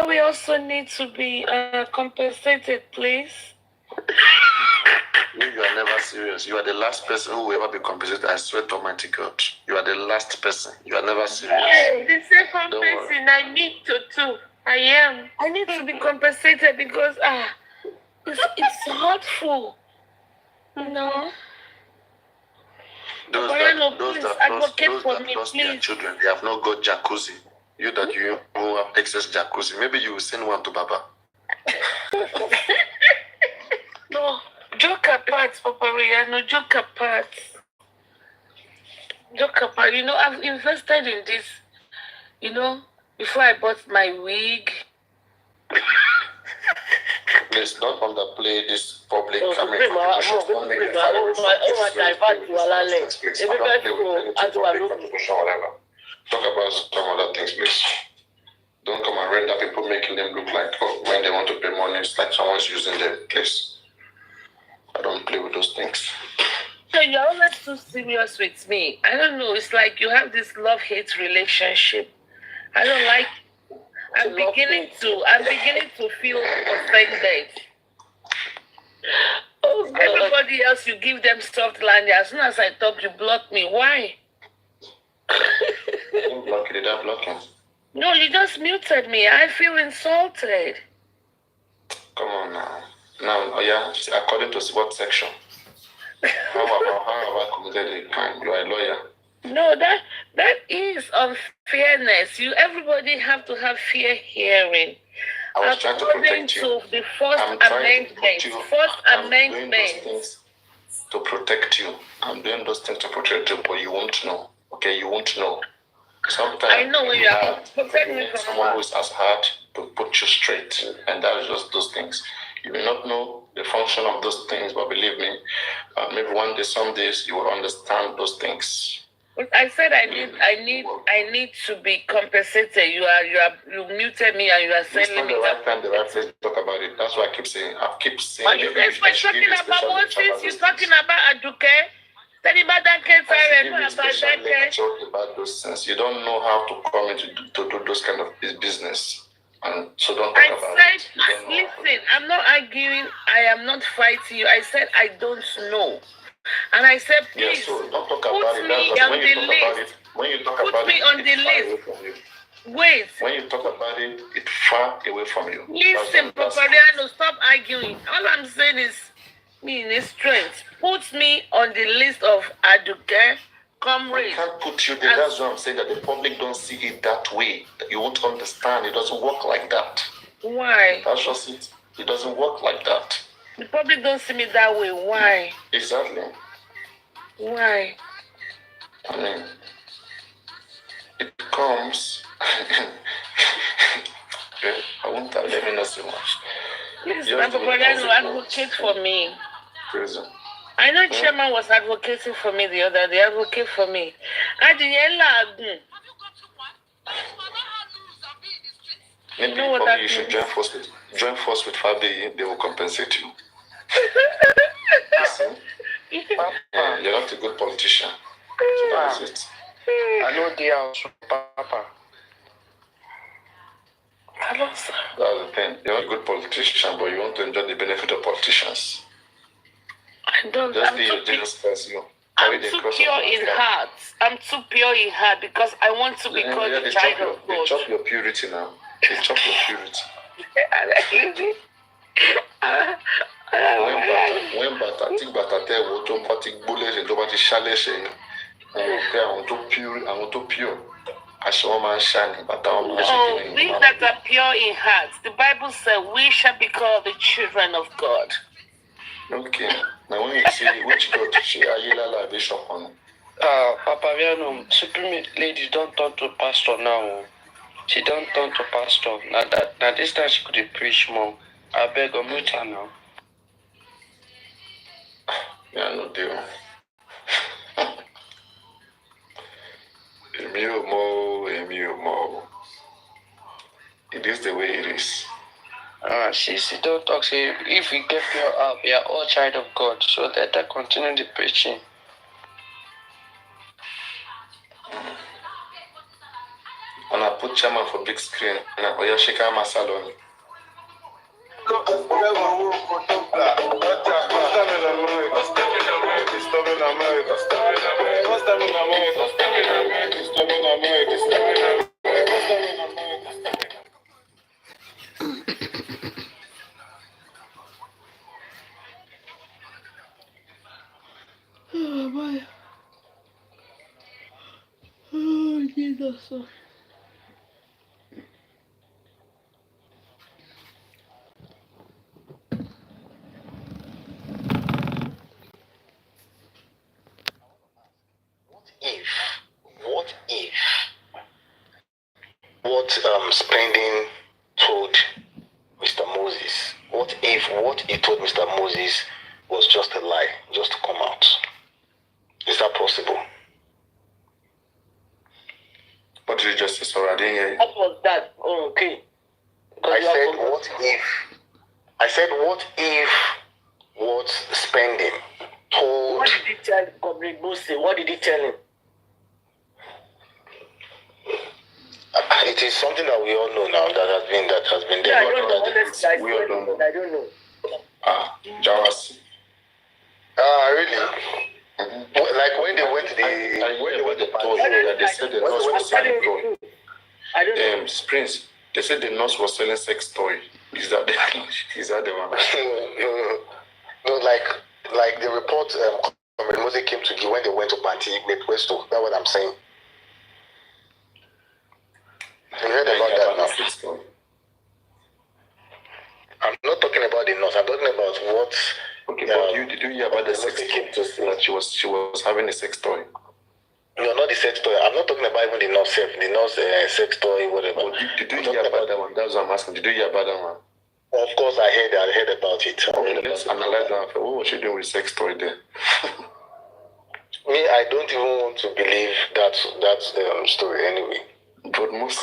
we also need to be compensated, please. You are never serious. You are the last person who will ever be compensated. I swear to Almighty God. You are the last person. You are never serious. The second person I need to too. I am. I need to be compensated because it's hurtful. No. Those their children, they have not got jacuzzi. You who have excess jacuzzi, maybe you will send one to Baba. No, joke apart, Papa Riano, joke apart. Joke apart. I've invested in this. Before I bought my wig. Please don't underplay this public. Talk about some other things, please. Don't come and render people making them look like when they want to pay money, it's like someone's using them, please. I don't play with those things. So you're always too serious with me. I don't know. It's like you have this love-hate relationship. I don't like. I'm beginning to feel offended. Everybody else, you give them soft landing. As soon as I talk, you block me. Why? Don't block it. Did I block him? No, you just muted me. I feel insulted. Come on now. Now, according to what section? How have I committed a crime? You are a lawyer. No, that is unfairness. Everybody have to have fair hearing. I was trying to protect you. To the First Amendment. To protect you. I'm doing those things to protect you, but you won't know. Okay, you won't know. Sometimes I know when you are protecting me from someone who is as hard to put you straight, and that is just those things. You may not know the function of those things, but believe me, maybe one day, some days, you will understand those things. I said I need to be compensated. You muted me and you are sending me. The right time, the right place to talk about it. That's why I keep saying. But you guys were talking about what things you're talking about, Aduke. About those things. You don't know how to come into to do those kind of business, and so don't talk about it. Listen, I'm not arguing. I am not fighting you. I said I don't know. And I said, please, so don't talk put about me it. on the list. When you talk put about me it, on the list. Wait. When you talk about it, it's far away from you. Listen, Papariano, stop arguing. All I'm saying is, me in his strength. Put me on the list of Aduke comrades. I can't put you there. That's why I'm saying that the public don't see it that way. You won't understand. It doesn't work like that. Why? That's just it. It doesn't work like that. The public don't see me that way. Why? Exactly. Why? I mean, it comes. I won't let me know so much. Please, Papariano, advocate for me. Prison. I know Chairman was advocating for me the other day. Advocate for me. Maybe you should join force with Fabiyi. They will compensate you. Listen, you're not a good politician. So that is it. I know the house, Papa. Hello, sir. That's the thing. You're not a good politician, but you want to enjoy the benefit of politicians. I don't. Just be your Jesus Christ, you. I'm too pure in heart. I'm too pure in heart because I want to be called a child of God. They chop your purity now. They chop your purity. When bàtà tí bàtà tẹ wo tó bá ti gbólé ṣe tó bá ti ṣálẹ̀ ṣe àwọn tó pure aṣọ wọn máa ń ṣá ní bàtà wọn máa ń ṣe kí ni. We that are pure in heart, the Bible says we shall be called the children of God. Okay. Now when you say which God, she Ayelala Bishop on Papa Viano, Supreme Lady don't turn to pastor now. She don't turn to pastor. Now this time she could preach more. I beg of mute her now. Yeah, no deal. Emo. It is the way it is. She don't talk. Say if we get pure up, we are all child of God. So let her continue the preaching. And I put chairman for big screen. And I put shake my salon. Oh boy. Oh Jesus. What Spending told Mr. Moses? What if what he told Mr. Moses was just a lie, just to come out? Is that possible? What did you just say? Sorry, I didn't hear you. What was that? Oh, okay. I said, what if what Spending told... What did he tell Comrade Moses? What did he tell him? It is something that we all know now that has been there. Yeah, I don't know. Honestly, I don't know. Jawas. Really? Like when they went to the told you that they said the nurse was selling toy. I don't know. Prince, they said the nurse was selling sex toy. Is that the one? No, like the report Comrade Moses came to give when they went to Panti with Westo. That's what I'm saying. You heard about that now? I'm not talking about the nurse. I'm talking about what. Okay, but did you hear about the sex toy? That she was having a sex toy. No, not the sex toy. I'm not talking about even the nurse self. The nurse sex toy, whatever. Oh, did you hear about that one? That's what I'm asking. Did you hear about that one? Of course, I heard about it. Okay, let's analyze that. What was she doing with sex toy there? Me, I don't even want to believe that story anyway. But most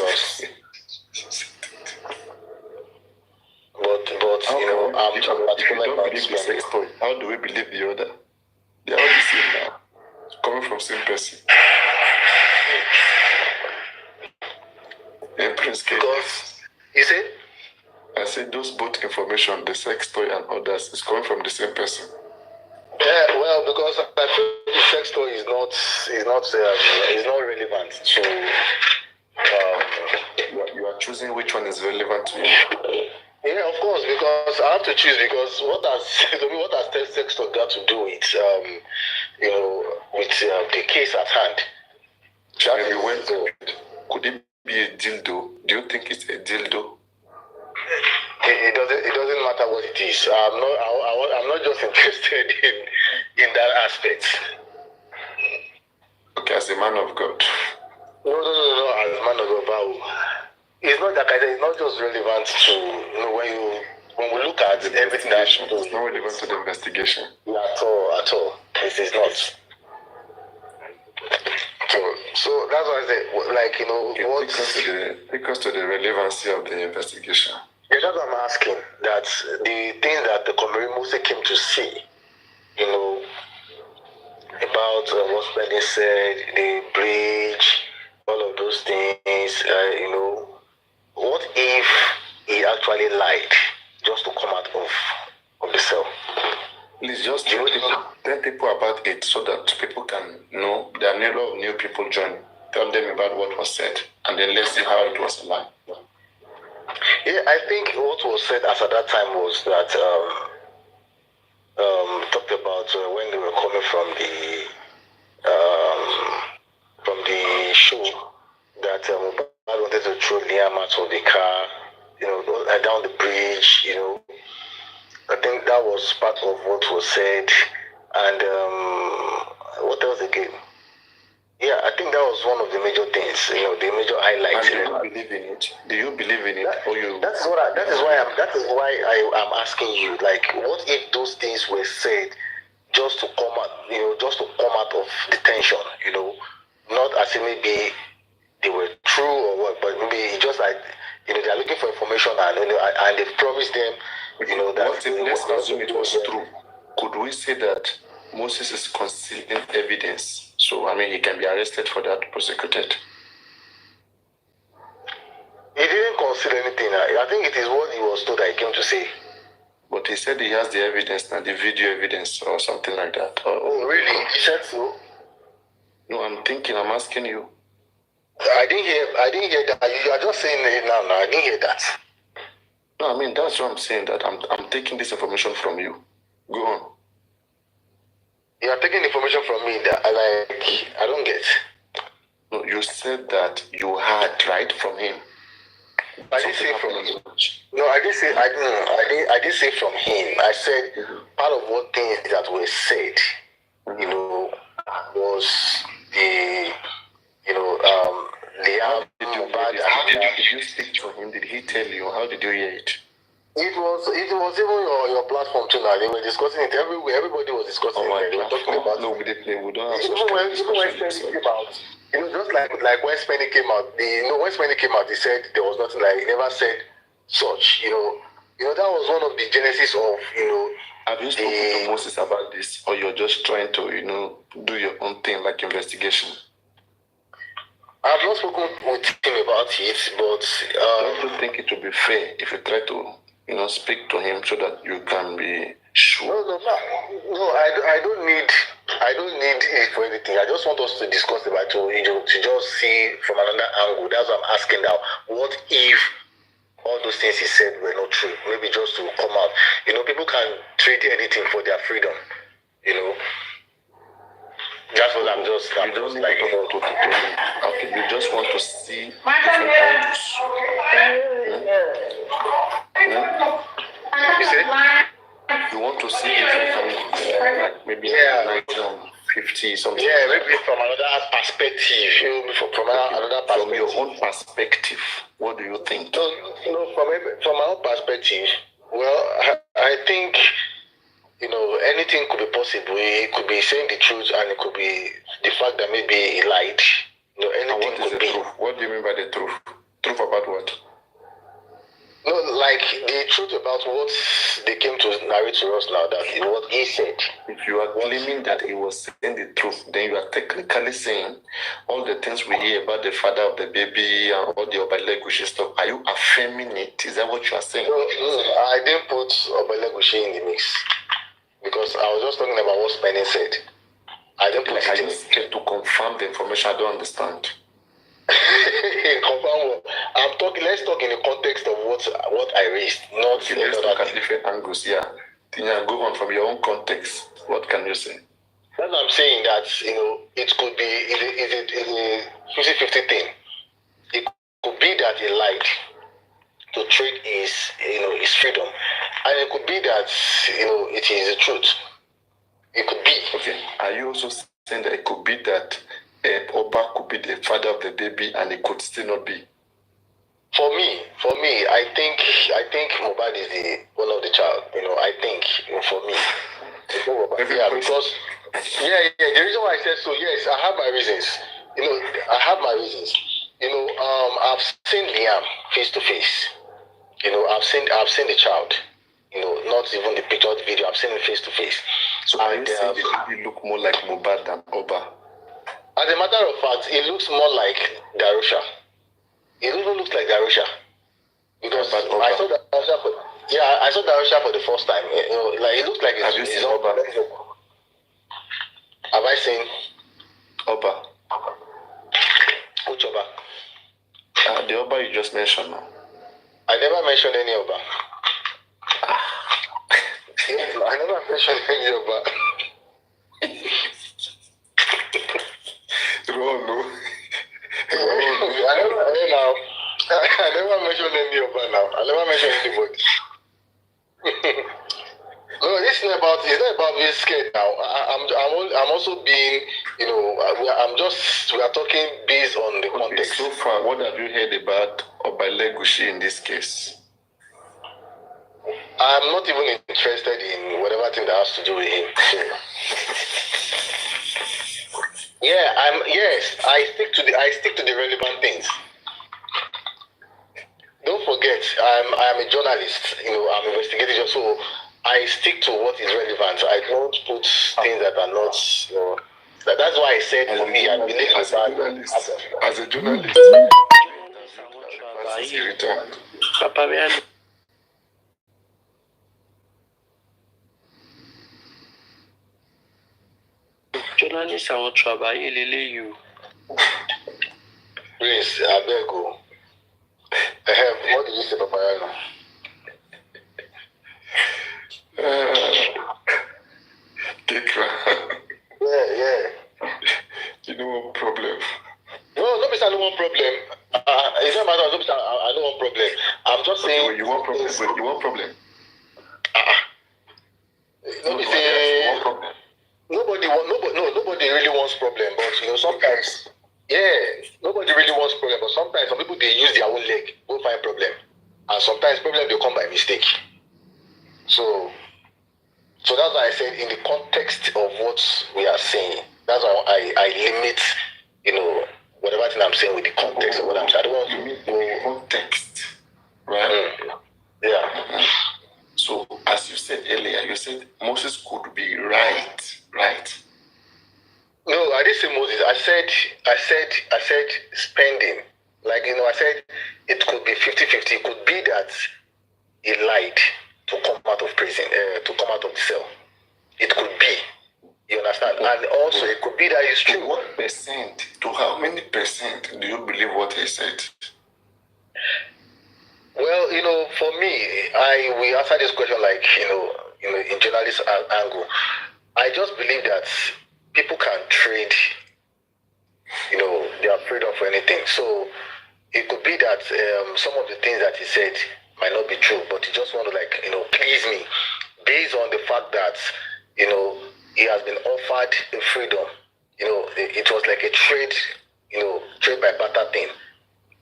But you know, I'm particular about believe the sex toy. How do we believe the other? They are all the same now. Coming from same person. And Prince K. Because you see, I said those both information, the sex toy and others, is coming from the same person. Yeah, well, because I feel the sex toy is not relevant to. You are choosing which one is relevant to you. Yeah, of course, because I have to choose because what has sex toy got to do with the case at hand? Could it be a dildo? Do you think it's a dildo? It doesn't matter what it is. I'm not just interested in that aspect. Okay, as a man of God. No. As a man of God, it's not that it's not just relevant to when we look at everything that it's not relevant to the investigation. At all. It is not. So that's why I say, take us to the relevancy of the investigation. Yeah, that's what I'm asking. That the things that the Comrade Moses came to see, about what Spending said, the bridge, all of those things, what if he actually lied just to come out of the cell? Please just tell people about it so that people can know. There are a lot of new people joining. Tell them about what was said, and then let's see how it was a lie. Yeah, I think what was said as at that time was that talked about when they were coming from the show that I wanted to throw Liam out of the car, down the bridge, I think that was part of what was said. And what else again? Yeah, I think that was one of the major things, the major highlights. And do you believe in it? Do you believe in it? That is why I'm asking you, like, what if those things were said just to come out of detention, not as if maybe they were true or what, but maybe just like, they're looking for information and they've promised them, that. What if, let's assume it was true? Could we say that Moses is concealing evidence? So, I mean, he can be arrested for that, prosecuted. He didn't conceal anything. I think it is what he was told that he came to say. But he said he has the evidence, now the video evidence or something like that. Oh, really? He said so? No, I'm asking you. I didn't hear that. You are just saying it now. I didn't hear that. No, I mean, that's what I'm saying, that I'm taking this information from you. Go on. You are taking information from me that I don't get. No, you said that you heard, right, from him. I didn't say from him. No, I didn't say. I didn't say from him. I said part of what things that were said, was the, Did you speak to him? Did he tell you? How did you hear it? It was even your platform too. Now they were discussing it everywhere. Everybody was discussing it. They were talking about. No, we don't have even when Spenny came out, just like when Spenny came out, when Spenny came out, he said there was nothing. Like he never said such. That was one of the genesis of Have you spoken to Moses about this, or you're just trying to do your own thing like investigation? I've not spoken with him about it, but don't you think it would be fair if you try to speak to him so that you can be sure? No. I don't need it for anything. I just want us to discuss about it, to just see from another angle. That's what I'm asking now. What if all those things he said were not true? Maybe just to come out. People can trade anything for their freedom. That's what I'm just like. Okay, you just want to see different angles. You said? You want to see different angles, like maybe 50 something. Yeah, maybe from another perspective. From another perspective. From your own perspective, what do you think? No, from my own perspective, well, I think anything could be possible. It could be saying the truth, and it could be the fact that maybe he lied. Anything could be. Truth? What do you mean by the truth? Truth about what? No, like the truth about what they came to narrate to us now, that what he said. If you are claiming that he was saying the truth, then you are technically saying all the things we hear about the father of the baby and all the Obalegushi stuff. Are you affirming it? Is that what you are saying? No, I didn't put Obalegushi in the mix. Because I was just talking about what Spenny said. I didn't put it in. Scared to confirm the information? I don't understand. Confirm what? Let's talk in the context of what I raised, not okay, let's look at different angles. Yeah, go on from your own context. What can you say? That's what I'm saying, that it could be a 50-50 thing. It could be that he lied to trade his freedom, and it could be that it is the truth. It could be. Okay. Are you also saying that it could be that Oba could be the father of the baby and it could still not be? For me, I think Mohbad is the one of the child. I think for me. Yeah, because the reason why I said so, yes, I have my reasons. I've seen Liam face to face. I've seen the child. Not even the picture, the video. I've seen him face to face. So are you saying the baby look more like Mohbad than Oba? As a matter of fact, it looks more like Darusha. It even looks like Darusha. Because I saw Darusha for the first time. It looks like have you seen Oba? Have I seen Oba? Which Oba? The Oba you just mentioned now. I never mentioned any Oba. I never mentioned any Oba. I never mentioned any Oba now. I never mentioned anybody. No, this is about about being scared now. I'm also being, we are talking based on the context. So far, what have you heard about Obalegushi in this case? I'm not even interested in whatever thing that has to do with him. So, I stick to the relevant things. Don't forget, I'm a journalist. I'm investigating, so I stick to what is relevant. I don't put things that are not. That's why I said for me, I believe as a journalist, journalists are on trouble. You. Please, I beg you. What did you say, Papayano? Yeah. You know what problem? No, don't be saying one problem. It's not matter. Don't be saying I know one problem. I'm just saying. Wait, you want problem? You want problem? Don't be saying. One problem. Nobody really wants problem. But sometimes, nobody really wants problem. But sometimes some people they use their own leg go find problem, and sometimes problem they come by mistake. So that's why I said in the context of what we are saying. That's why I limit, whatever thing I'm saying with the context of what I'm saying. I don't want to go context, right? Yeah. So as you said earlier, you said Moses could be right? No, I didn't say Moses. I said spending. Like I said it could be 50-50. It could be that he lied to come out of prison, to come out of the cell. It could be. You understand? And also, it could be that it's true. What percent? To how many percent do you believe what he said? Well, for me, we answer this question like in journalist angle. I just believe that people can trade. They are afraid of anything. So it could be that some of the things that he said might not be true, but he just want to please me, based on the fact that he has been offered freedom. It was like a trade, trade by barter thing.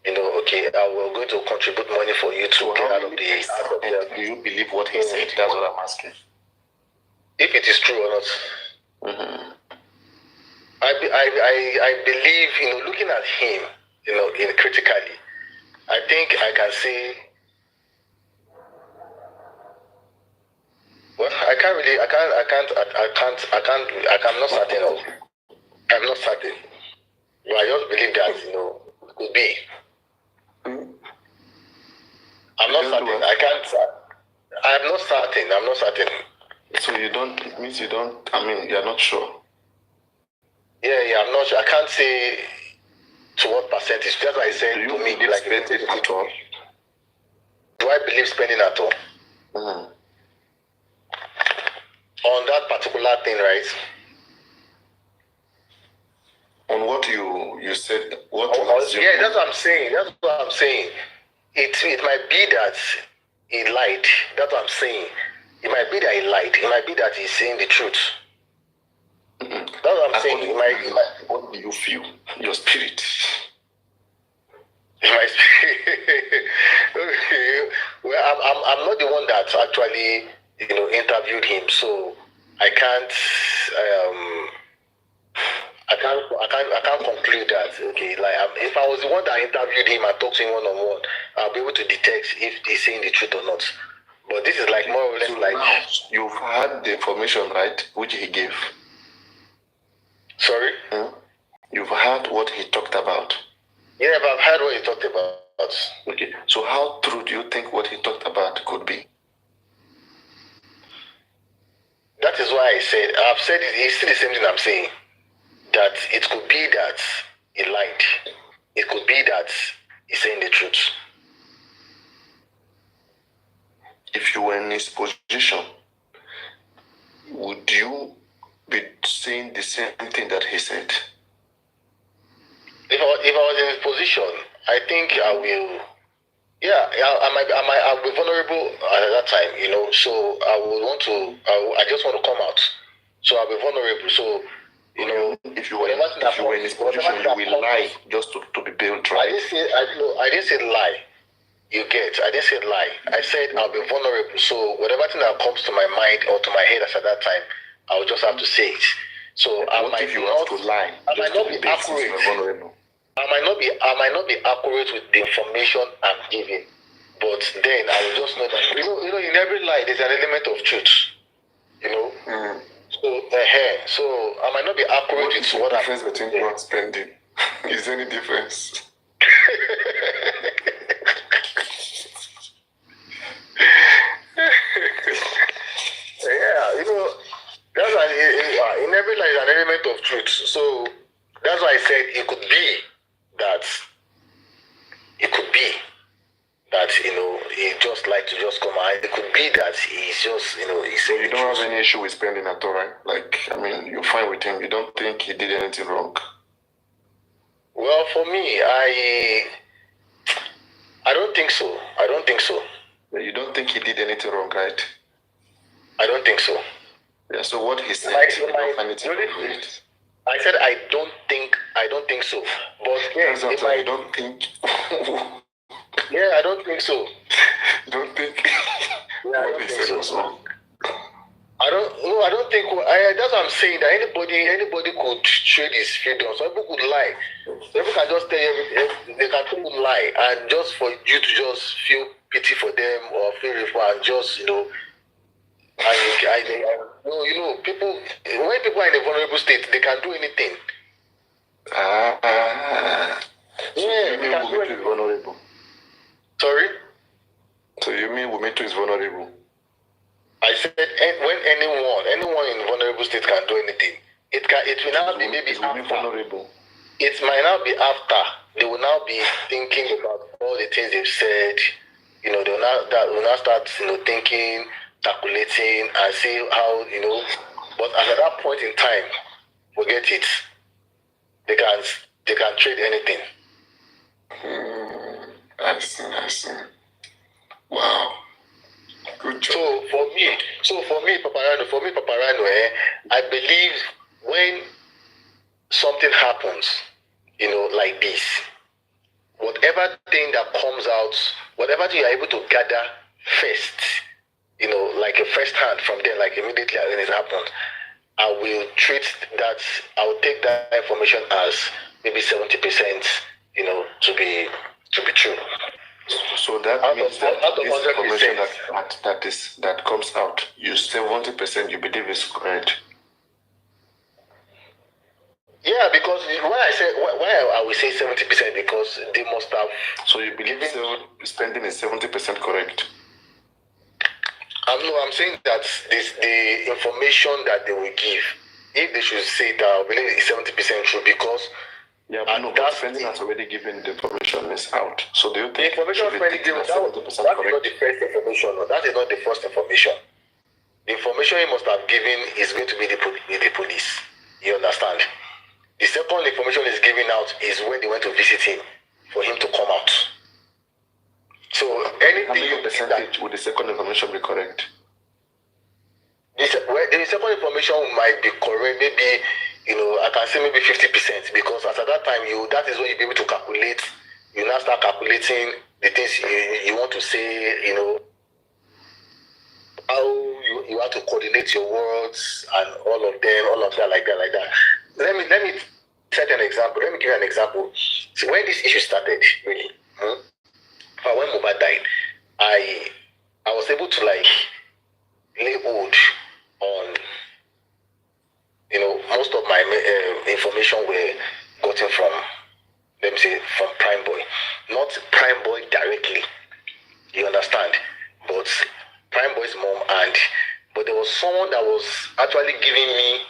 Okay, we're going to contribute money for you to get out of the. Do you believe what he said? That's what I'm asking. If it is true or not. Mm-hmm. I believe, looking at him, critically, I think I can say. Well, I'm not certain. I'm not certain. But I just believe that, it could be. I'm not certain. I'm not certain. So it means you're not sure. Yeah, I'm not sure. I can't say to what percentage. That's why I said do you to me, believe spending at all? Do I believe spending at all? Mm-hmm. On that particular thing, right? On what you said, that's what I'm saying. It might be that he lied. That's what I'm saying. It might be that he lied. It might be that he's saying the truth. Mm-hmm. That's what I'm saying. What do you feel? Your spirit. My spirit. Okay. Well, I'm not the one that actually interviewed him, so I can't conclude that. Okay, if I was the one that interviewed him and talked to him one-on-one, I'll be able to detect if he's saying the truth or not. But this is more or less so now you've had the information, right, which he gave. Sorry? You've heard what he talked about. Yeah, but I've heard what he talked about. Okay, so how true do you think what he talked about could be? That is why I said, I've said it, it's still the same thing I'm saying. That it could be that he lied. It could be that he's saying the truth. If you were in his position, would you be saying the same thing that he said? If I was in his position, I think I will I'll be vulnerable at that time, you know. So I would want to, I just want to come out. So I'll be vulnerable. So, you know, if you were in this position, you will lie just to be built right. I didn't say lie. You get, I didn't say lie. I said I'll be vulnerable. So whatever thing that comes to my mind or to my head at that time, I'll just have to say it. So I might if you have to lie, I might not be accurate. I might not be accurate with the information I'm giving. But then I will just know that you know, in every lie there's an element of truth. You know? So I might not be accurate with what I'm difference between you and spending. Is there any difference? Yeah, you know, that's why in every lie is an element of truth. So that's why I said it could be that you know he just like to just come out. It could be that he's just he's saying. So you don't have any issue with spending at all, right? Like, I mean, you're fine with him. You don't think he did anything wrong? Well, for me, I don't think so. I don't think so. You don't think he did anything wrong, right? I don't think so. Yeah. So what he said, you don't find it wrong. I said I don't think so. But yes, you don't think. Yeah, I don't think so. You don't think what he said was wrong? I don't think. That's what I'm saying. That anybody could trade his freedom. Some people could lie. Some people can just tell you everything. They can tell you lie, and just for you to just feel pity for them or feel for and just people. When people are in a vulnerable state, they can do anything. So you mean Wummi is vulnerable? Sorry? So you mean Wummi is vulnerable? I said when anyone in vulnerable state can do anything. It will now be maybe after. Vulnerable. It might now be after. They will now be thinking about all the things they've said. You know, they will now start thinking, calculating, and see how But at that point in time, forget it. They can trade anything. I see. Wow. Good job. So for me, Paparano, I believe when something happens, like this, whatever thing that comes out, whatever thing you're able to gather first, like a first hand from there, like immediately when it happens, I will take that information as maybe 70%, to be true. So that means that this information that comes out, you 70% you believe is correct. Yeah, because why I will say 70% because they must have. So you believe spending is 70% correct? I'm saying that the information that they will give, if they should say that, I believe it's 70% true because. Yeah, but spending has already given the information is out. So do you think the information already given? That is not the first information. No, that is not the first information. The information he must have given is going to be the police. You understand? The second information is given out is when they went to visit him for him to come out. So anything you percentage would the second information be correct? The second information might be correct, maybe. I can say maybe 50% because at that time that is when you'll be able to calculate. You now start calculating the things you want to say. How you have to coordinate your words and all of that, like that. Let me set an example. Let me give you an example. So when this issue started, really, when Mohbad died, I was able to lay hold on. Most of my information were gotten from, let me say, from Prime Boy. Not Prime Boy directly, you understand? But Prime Boy's mom but there was someone that was actually giving me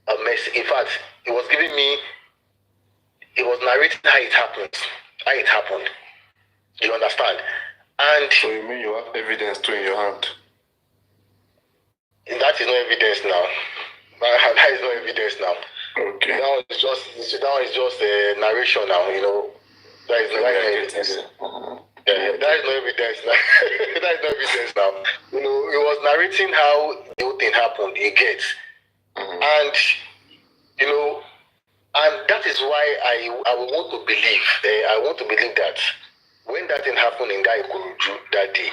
a message. In fact, it was narrating how it happened. You understand? And so you mean you have evidence too in your hand? That is no evidence now. That is no evidence now. Okay. Now it's just a narration now, That is no evidence. Yeah, that is no evidence now. That is no evidence now. You know, he was narrating how the whole thing happened. You get, and you know, and that is why I want to believe. I want to believe that when that thing happened in that Ikorodu that day,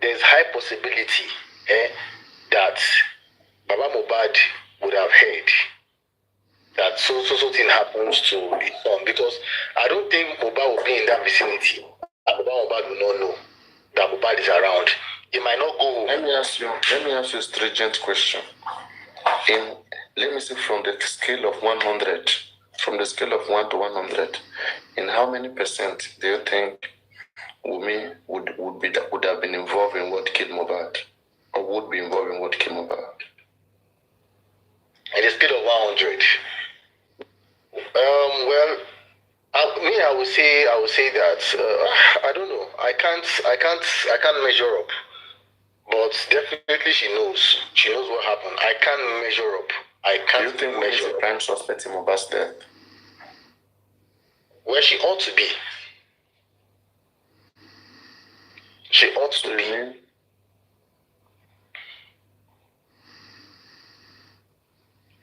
there's high possibility that Baba Mohbad would have heard that so thing happens to his son, because I don't think Mohbad will be in that vicinity. Mohbad will not know that Mohbad is around. He might not go home. Let me ask you a stringent question. Let me see from the scale of 100, from the scale of 1 to 100, in how many percent do you think Wummi would have been involved in what killed Mohbad, or would be involved in what killed Mohbad? In the scale of 100. Well, I would say that I don't know. I can't measure up. But definitely she knows. She knows what happened. I can't measure up. I can't Do you think measure Wummi is a prime suspect in Mohbad's death? Where she ought to be. She ought to be.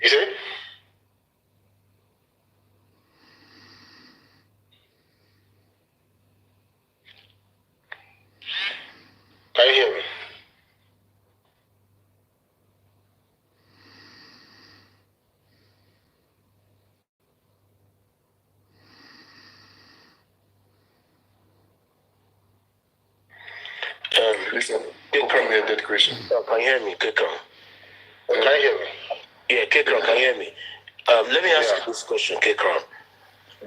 You see? Can you hear me? Listen, open me a dead question. Can you hear me, Kekron? Can you hear me? Yeah, Kekron, can you hear me? Let me ask you this question, Kekron.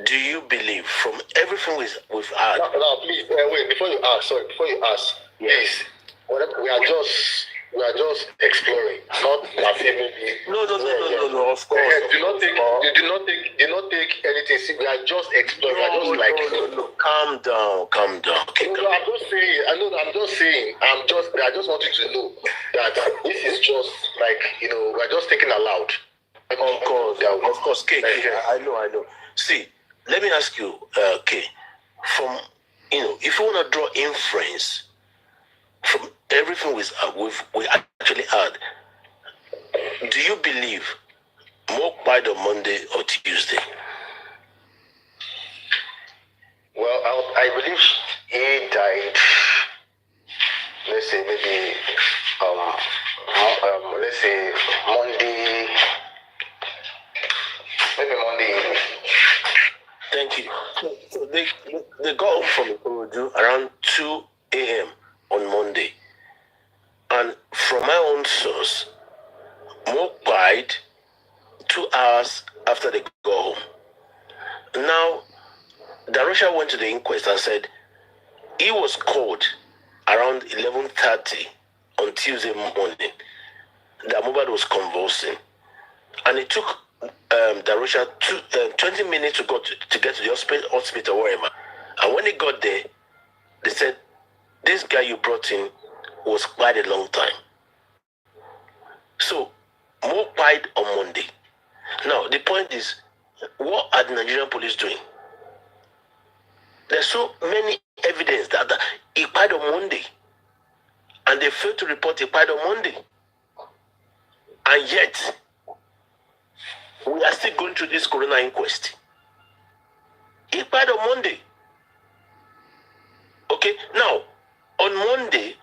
Do you believe from everything we've had? No, please, wait, before you ask, please, we are just exploring, not maybe. No, of course. Do not take anything. See, we are just exploring. No, calm down. Okay, no, I'm just saying. I'm just saying. I just want you to know that this is just like, we're just thinking aloud. Of course, K. I know. See, let me ask you, K. From if you want to draw inference from everything we actually had, do you believe more died on Monday or Tuesday? Well, I believe he died. Let's say maybe let's say Monday. Maybe Monday. Thank you. So they got home from Ikorodu around 2 a.m. on Monday. And from my own source, Mo died 2 hours after they got home. Now, Darusha went to the inquest and said he was called around 11:30 on Tuesday morning that Mohbad was convulsing. And it took Darusha 20 minutes to get to the hospital or wherever. And when he got there, they said, this guy you brought in was quite a long time. So, Mo died on Monday. Now, the point is, what are the Nigerian police doing? There's so many evidence that he died on Monday. And they failed to report he died on Monday. And yet, we are still going through this coroner inquest. He died on Monday. Okay, now, on Monday,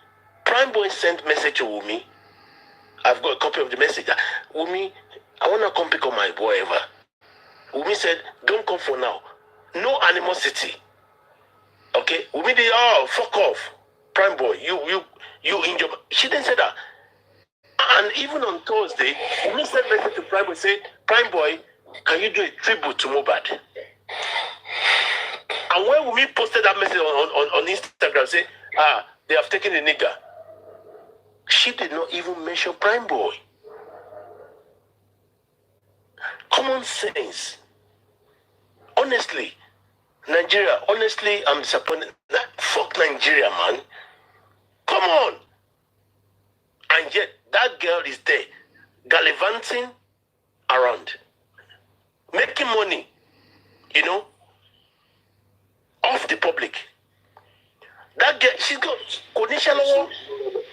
Prime Boy sent message to Wummi. I've got a copy of the message. Wummi, I want to come pick up my boy ever. Wummi said, don't come for now. No animosity. Okay, Wummi did, fuck off. Prime Boy, you in your... She didn't say that. And even on Thursday, Wummi sent message to Prime Boy, said, Prime Boy, can you do a tribute to Mohbad? And when Wummi posted that message on Instagram, say, they have taken the nigger. She did not even mention Prime Boy. Common sense. Honestly, Nigeria, I'm disappointed. Fuck Nigeria, man. Come on. And yet, that girl is there, gallivanting around, making money, off the public. That girl, she's got conditional.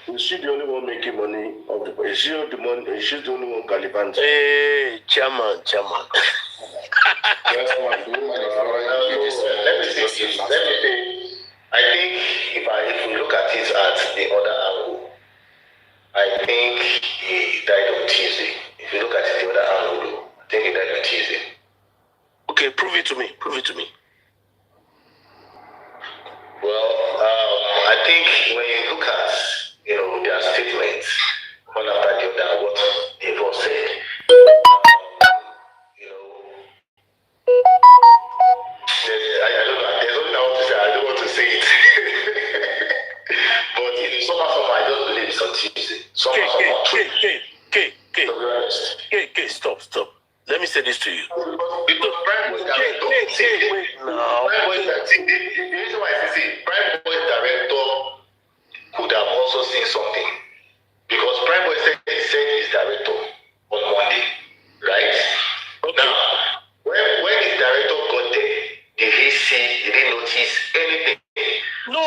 Is she the only one making money of the? Is she the money? Is she the only one Caliban? Hey, chairman. Let me see. I think if we look at it at the other angle, I think he died on Tuesday. If you look at it the other angle, I think he died on Tuesday. Okay, prove it to me. Well, I think when you look at their statements, one after the other, what they've all said, I don't know. There's nothing I want to say. I don't want to say it. But somehow, I just believe it's on Tuesday. Okay, stop. Let me say this to you. Because Prime Boy director, the reason why I say Prime Boy director could have also seen something. Because Prime Boy said his director on Monday, right? Okay. Now, when his director got there, did he didn't notice anything? No.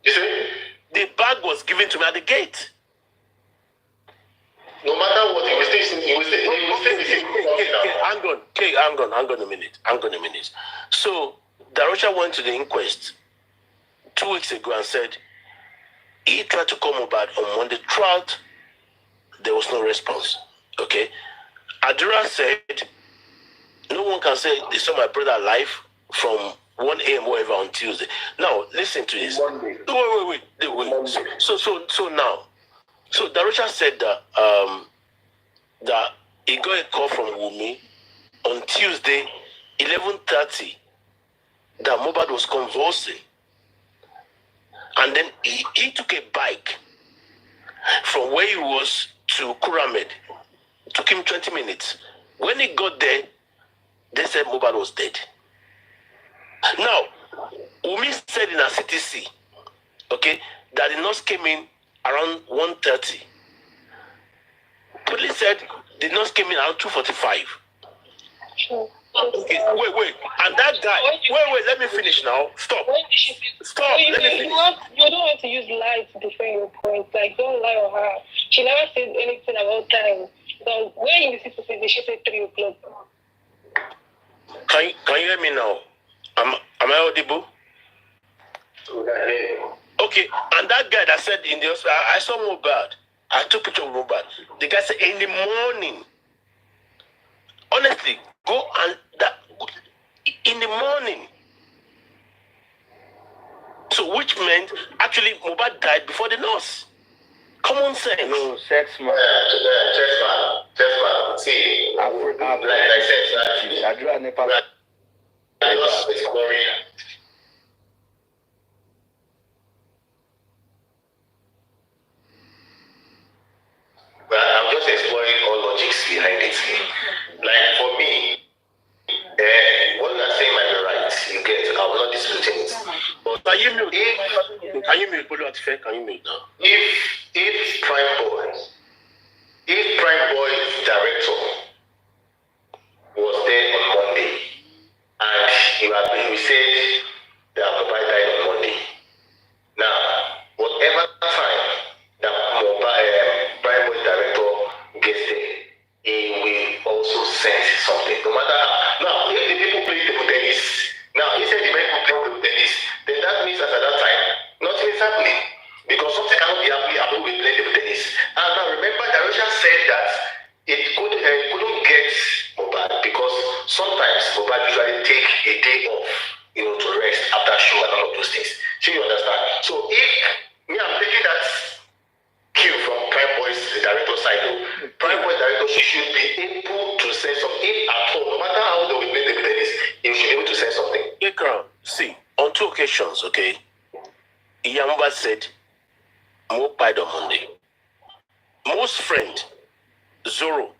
You see? The bag was given to me at the gate. No matter what, he will still Hang on a minute. So, Darusha went to the inquest 2 weeks ago and said he tried to call Mohbad on Monday. Throughout, there was no response. Okay? Adura said, no one can say they saw my brother alive from 1 a.m. whatever on Tuesday. Now, listen to this. Wait. So now, so Darusha said that that he got a call from Wummi on Tuesday, 11:30, that Mohbad was convulsing. And then he took a bike from where he was to Kuramed. It took him 20 minutes. When he got there, they said Mohbad was dead. Now, Wummi said in her CTC, okay, that the nurse came in around 1:30. Police said the nurse came in around 2:45. Sure. Okay, wait. And that guy, wait, let me finish now. Stop. Let me finish. You don't want to use lies to defend your point. Like, don't lie on her. She never said anything about time. So, when you see to she said 3 o'clock. Can you hear me now? Am I audible? Okay, and that guy that said in the hospital, I saw Mohbad. I took a picture of Mohbad. The guy said in the morning. Honestly, go and in the morning. So which meant actually Mohbad died before the nurse. Common sense. No, sex man. Sex man. See, like I said, Adura never. I was exploring. But I'm just exploring all logics behind it. Like for me, what you are saying might be right. You get, I will not disputing it. But Can you mute now? If Prime Boy's director was there on Monday, and we said that Mohbad died on Monday. Now, whatever time that Prime Boy's director gets there, he will also send something. No matter how. Now, if the people play table tennis, now he said the men who play table tennis, then that means that at that time, nothing is happening. Because something cannot be happening with playing table tennis. And now remember, Darusha said that it couldn't get Mohbad because sometimes Mohbad usually take a day off, to rest after show and all of those things. So you understand? So if I'm taking that cue from Prime Boy's director side, Prime Boy's director should be able to say something, if at all, no matter how they will play table tennis, he should be able to say something. See, on 2 occasions, okay, Yamba said Mo died on Monday. Mo's friend, Zoro,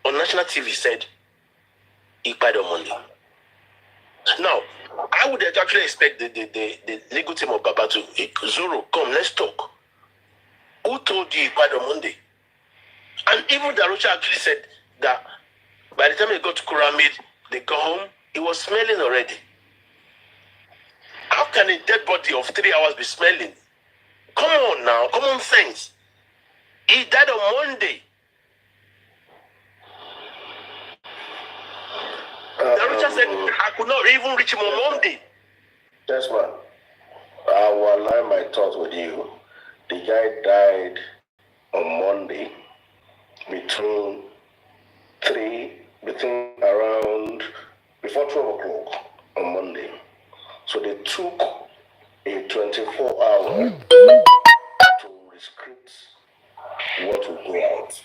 on national TV said he died on Monday. Now, I would actually expect the legal team of Baba to, Zoro, come, let's talk. Who told you he died on Monday? And even Darusha actually said that by the time they got to Kuramid, they got home, he was smelling already. How can a dead body of 3 hours be smelling? Come on now, common sense. He died on Monday. Darusha said I could not even reach him on Monday. That's one. I will align my thoughts with you. The guy died on Monday between around before 12 o'clock on Monday. So they took a 24-hour to rescript what will go out.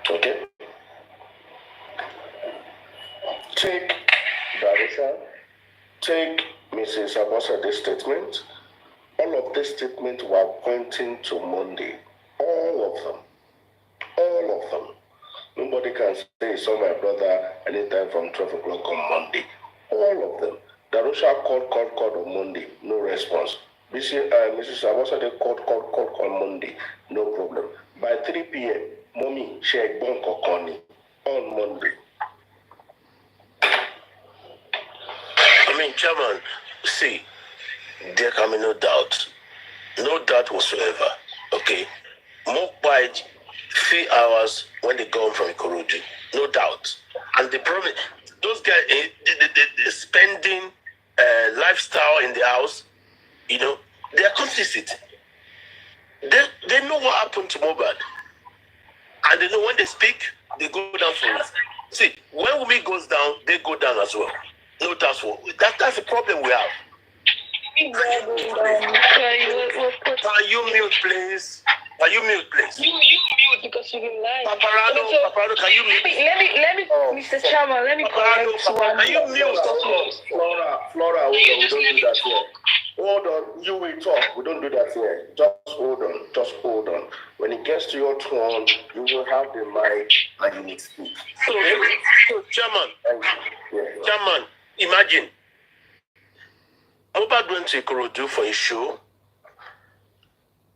Okay? Take Darusha, take Mrs. Abosade's statement. All of these statements were pointing to Monday. All of them. All of them. Nobody can say, saw my brother anytime from 12 o'clock on Monday. All of them. Darusha called on Monday. No response. Mrs. Abosade called on Monday. No problem. By 3 p.m., Mommy, she had Bonko Connie on Monday. I mean, Chairman, see, there can be no doubt whatsoever. Okay, more by 3 hours when they go home from Ikorodu, no doubt. And the problem, those guys, they spending lifestyle in the house, you know, they are complicit. They know what happened to Mohbad, and they know when they speak, they go down for it. See, when Wummi goes down, they go down as well. No doubt for that's the problem we have. Can you mute, please? Can you mute, please? You mute because you can lie. Paparano, can you mute? Let me, Mr. Chairman, let me correct one. Can you mute? Flora, we don't do that here. Hold on, you will talk. We don't do that here. Just hold on. When it gets to your turn, you will have the mic and you will speak. So Chairman, imagine. Mohbad went to Ikorodu for a show.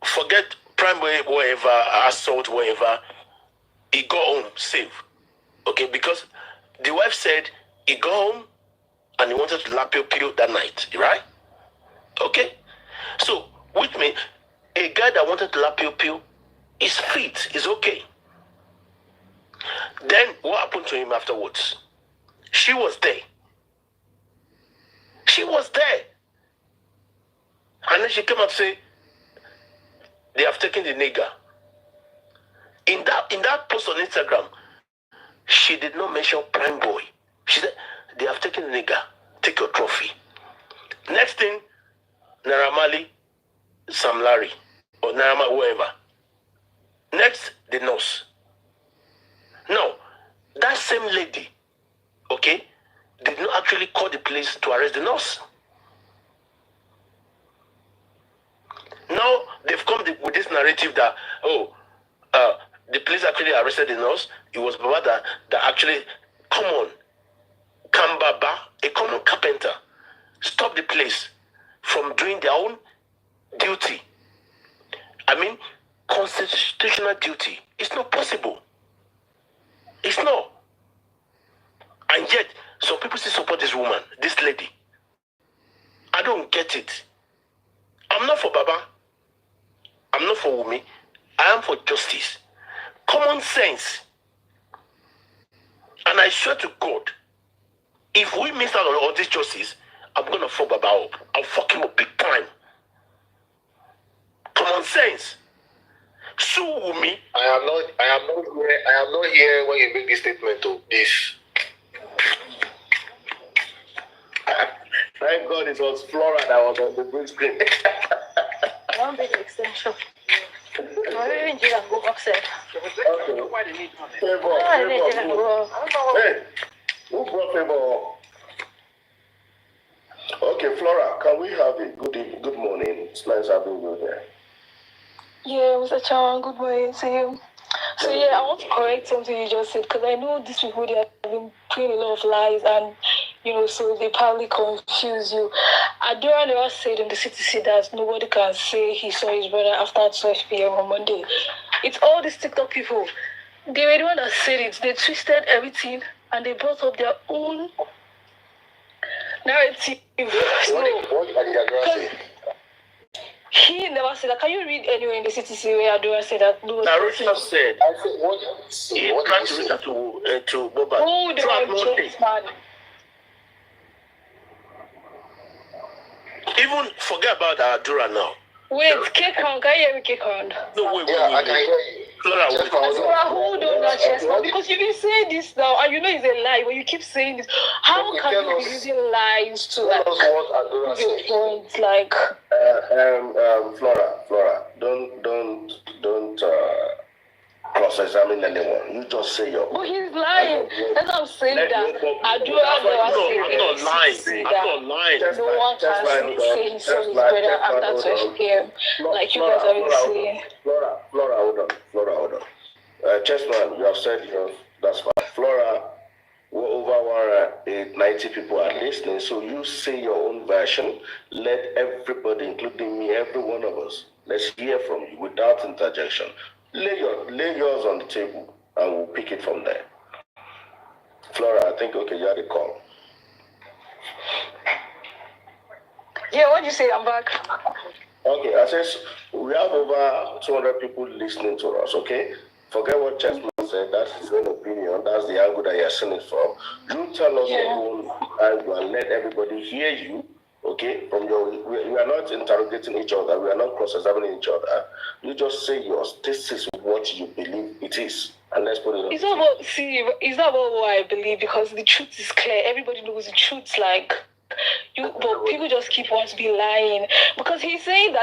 Forget prime whatever, assault, whatever. He got home safe. Okay, because the wife said he got home and he wanted to lap your pill that night, right? Okay? So, which means a guy that wanted to lap your pill is fit, is okay. Then what happened to him afterwards? She was there. And then she came and said, they have taken the nigger. In that post on Instagram, she did not mention Prime Boy. She said, they have taken the nigger. Take your trophy. Next thing, Naira Marley, Sam Larry, or Naira Marley, whoever. Next, the nurse. Now, that same lady, okay, did not actually call the police to arrest the nurse. Now they've come with this narrative that, the police actually arrested the nurse. It was Baba that actually, come on, Kambaba, a common carpenter, stop the police from doing their own duty. I mean, constitutional duty. It's not possible. It's not. And yet, some people still support this woman, this lady. I don't get it. I'm not for Baba. I'm not for Wummi. I am for justice. Common sense. And I swear to God, if we miss out on all this justice, I'm going to fuck Baba up. I'll fuck him up big time. Common sense. Sue Wummi. I am not here when you make this statement to this. Thank God it was Flora that was on the green screen. One big extension. I didn't go upset. Favor. Hey, who brought favor? Okay, Flora, can we have a good morning? It's nice having you there. Yeah, Mr. Chairman, good morning to you. So yeah, I want to correct something you just said because I know these people, they have been putting a lot of lies and, so they probably confuse you. Adura never said in the CTC that nobody can say he saw his brother after 12 p.m. on Monday. It's all these TikTok people. They were the one that said it. They twisted everything and they brought up their own narrative. What did Adura say? He never said that. Can you read anywhere in the CTC where Adura said that? Darusha said, I said, what he tried to reach out to Boba. Hold on, man. Even forget about Adura now. Wait, kick on. Can you hear me kick on? No, wait. I can hear you. Flora, wait. Hold on, now, Chestnut, because you've been saying this now, and you know it's a lie, but you keep saying this. How can you be using lies to like prove your point? Like, Flora, don't cross-examine anyone. You just say your. but he's lying. That's what I'm saying. That Adura I'm not lying. No one can say he saw his brother after 12 p.m. Like you guys are really saying. Flora, hold on. Chessman, you have said yours. That's fine. Flora, we're over 190 people are listening, so you say your own version. Let everybody, including me, every one of us, let's hear from you without interjection. Lay yours on the table, and we'll pick it from there. Flora, I think, okay, you had a call. Yeah, what do you say? I'm back. Okay, I says we have over 200 people listening to us, okay? Forget what Chessman said, that's his own opinion, that's the angle that you're seeing it from. You tell us your own angle and let everybody hear you, okay? From your, we are not interrogating each other, we are not cross-examining each other. You just say yours, this is what you believe it is. And let's put it on. It's not about what I believe, because the truth is clear. Everybody knows the truth, like... but people just keep wanting to be lying, because he's saying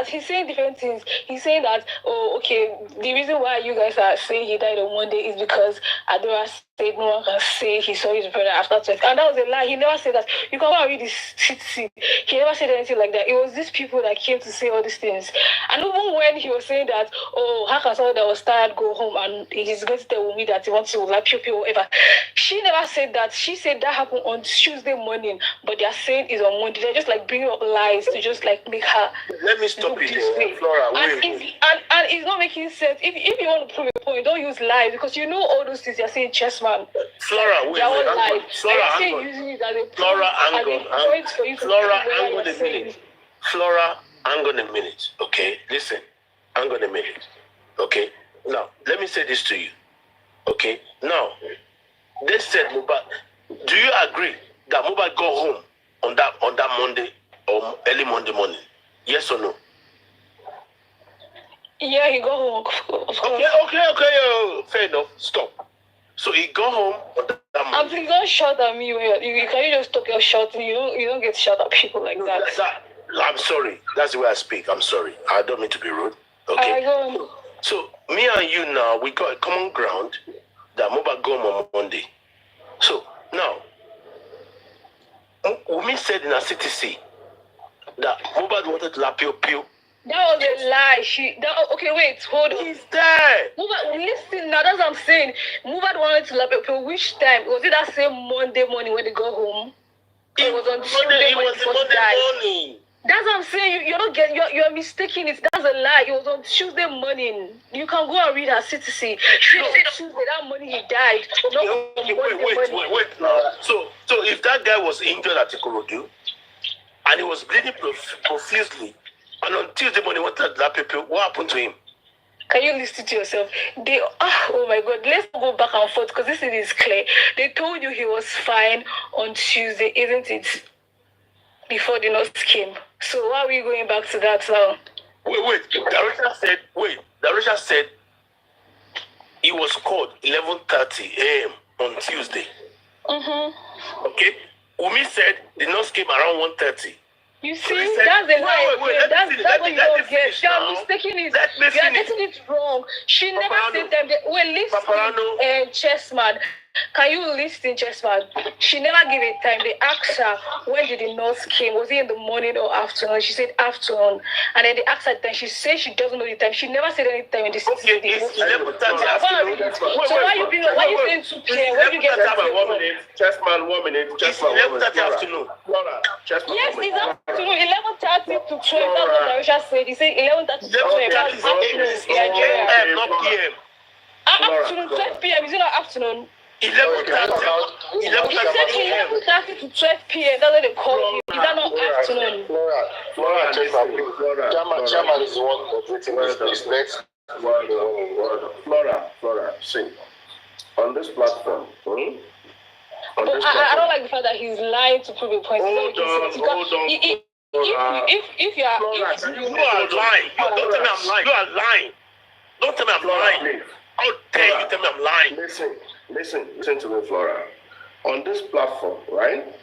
different things. He's saying that, oh, okay, the reason why you guys are saying he died on Monday is because Adura said no one can say he saw his brother after 12. And that was a lie. He never said that. You can go and read this CTC. He never said anything like that. It was these people that came to say all these things. And even when he was saying that, oh, how can someone that was tired go home and he's going to tell Wummi that he wants to like pew or whatever, she never said that. She said that happened on Tuesday morning, but they are saying it's on Monday. They're just like bringing up lies to just like make her. Let me stop you there, Flora. And it's not making sense. If you want to prove a point, don't use lies, because you know all those things you're saying, Chessman. Flora, wait, hang on. Flora, hang on. Flora, hang on a minute. Okay, listen. Hang on a minute. Okay, now let me say this to you. Okay, now they said Mubad. Do you agree that Mubad go home on that Monday or early Monday morning? Yes or no? Yeah, he go home. Okay. Fair enough. Stop. So he go home on that Monday. I'm thinking, don't shout at me. Can you just talk your shot? You don't get shot at people like that. I'm sorry. That's the way I speak. I'm sorry. I don't mean to be rude. Okay. So me and you now, we got a common ground that Mubad go home on Monday. So now, Wummi said in her CTC that Mubad wanted to lap Pio. That was a lie. Okay, wait, hold on. He's there. Mubad, listen now, that's what I'm saying. Mubad wanted to lap Pio. Which time? Was it that same Monday morning when they go home? It was on Tuesday when he first died. Morning. That's what I'm saying. You're mistaking it. That's a lie. It was on Tuesday morning. You can go and read her CTC. She said Tuesday that morning he died. Wait now. So if that guy was injured at Ikorodu and he was bleeding profusely, and on Tuesday morning he wanted that people, what happened to him? Can you listen to yourself? Oh my God, let's go back and forth, because this is clear. They told you he was fine on Tuesday, isn't it? Before the nurse came. So why are we going back to that now? Wait. Darusha said he was called 11:30 a.m. on Tuesday. Mm-hmm. Okay. Wummi said the nurse came around 1:30. You see, that's a lie. That's what you don't get. You are mistaking it. You are getting it wrong. She never said them. Listen, Chessman. Can you listen, Chessman? She never gave a time. They asked her, when did the nurse came? Was it in the morning or afternoon? She said afternoon. And then they asked her time. She said she doesn't know the time. She never said any time in this. Okay, it's 11:30 afternoon. So why you saying 2 p.m.? Where do you get that? 1 minute. Chessman, 1 minute. It's 11:30 afternoon. Yes, it's afternoon. 11:30 to 12. That's what Darusha said. He said 11:30 to 12. That's afternoon. AM, not PM. Afternoon, 12 p.m. Is it not afternoon? He said 11:30 to 12 p.m. That's when they call him. Is that not afternoon? Flora, check my please. Chairman is the one moderating this place. Let's. Flora, see. On this platform, I don't like the fact that he's lying to prove a point. Hold on. If you are lying. Don't tell me I'm lying. You are lying. Don't tell me I'm lying. How dare you tell me I'm lying? Listen to me, Flora. On this platform, right?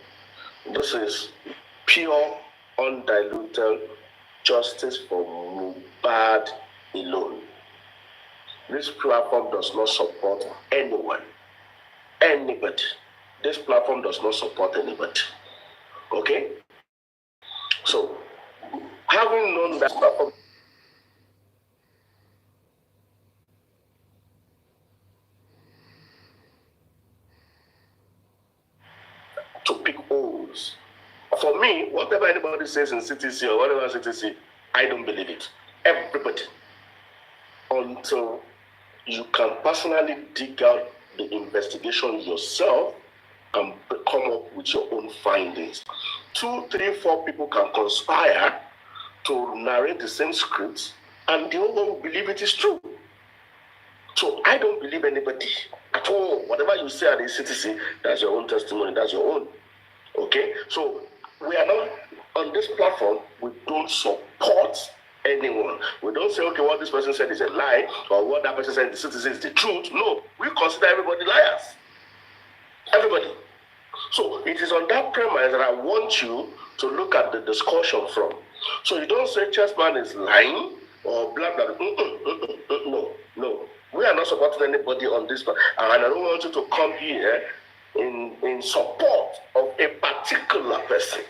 This is pure, undiluted justice for Mohbad alone. This platform does not support anybody. This platform does not support anybody. Okay? So, having known that platform to pick holes. For me, whatever anybody says in CTC or whatever CTC, I don't believe it. Everybody. Until you can personally dig out the investigation yourself and come up with your own findings. 2, 3, 4 people can conspire to narrate the same script and the other one will believe it is true. So I don't believe anybody at all. Whatever you say at the CTC, that's your own testimony, that's your own. Okay? So we are not on this platform, we don't support anyone. We don't say, okay, what this person said is a lie, or what that person said in the CTC is the truth. No, we consider everybody liars. Everybody. So it is on that premise that I want you to look at the discussion from. So you don't say Chessman is lying or blah blah blah. No. We are not supporting anybody on this, and I don't want you to come here in support of a particular person.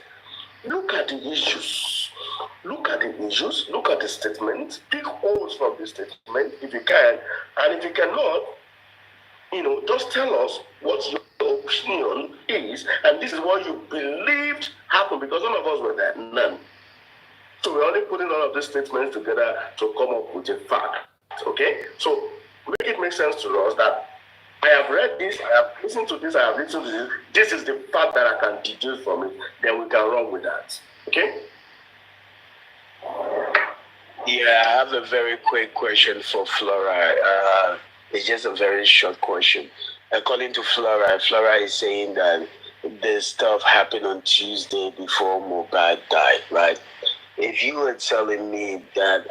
Look at the issues. Look at the statement, pick holes from the statement if you can, and if you cannot, just tell us what your opinion is, and this is what you believed happened, because none of us were there, none. So we're only putting all of these statements together to come up with a fact, okay? So make it make sense to us that I have read this, I have listened to this, I have listened to this. This is the fact that I can deduce from it. Then we can run with that. Okay? Yeah, I have a very quick question for Flora. It's just a very short question. According to Flora is saying that this stuff happened on Tuesday before Mohbad died, right? If you were telling me that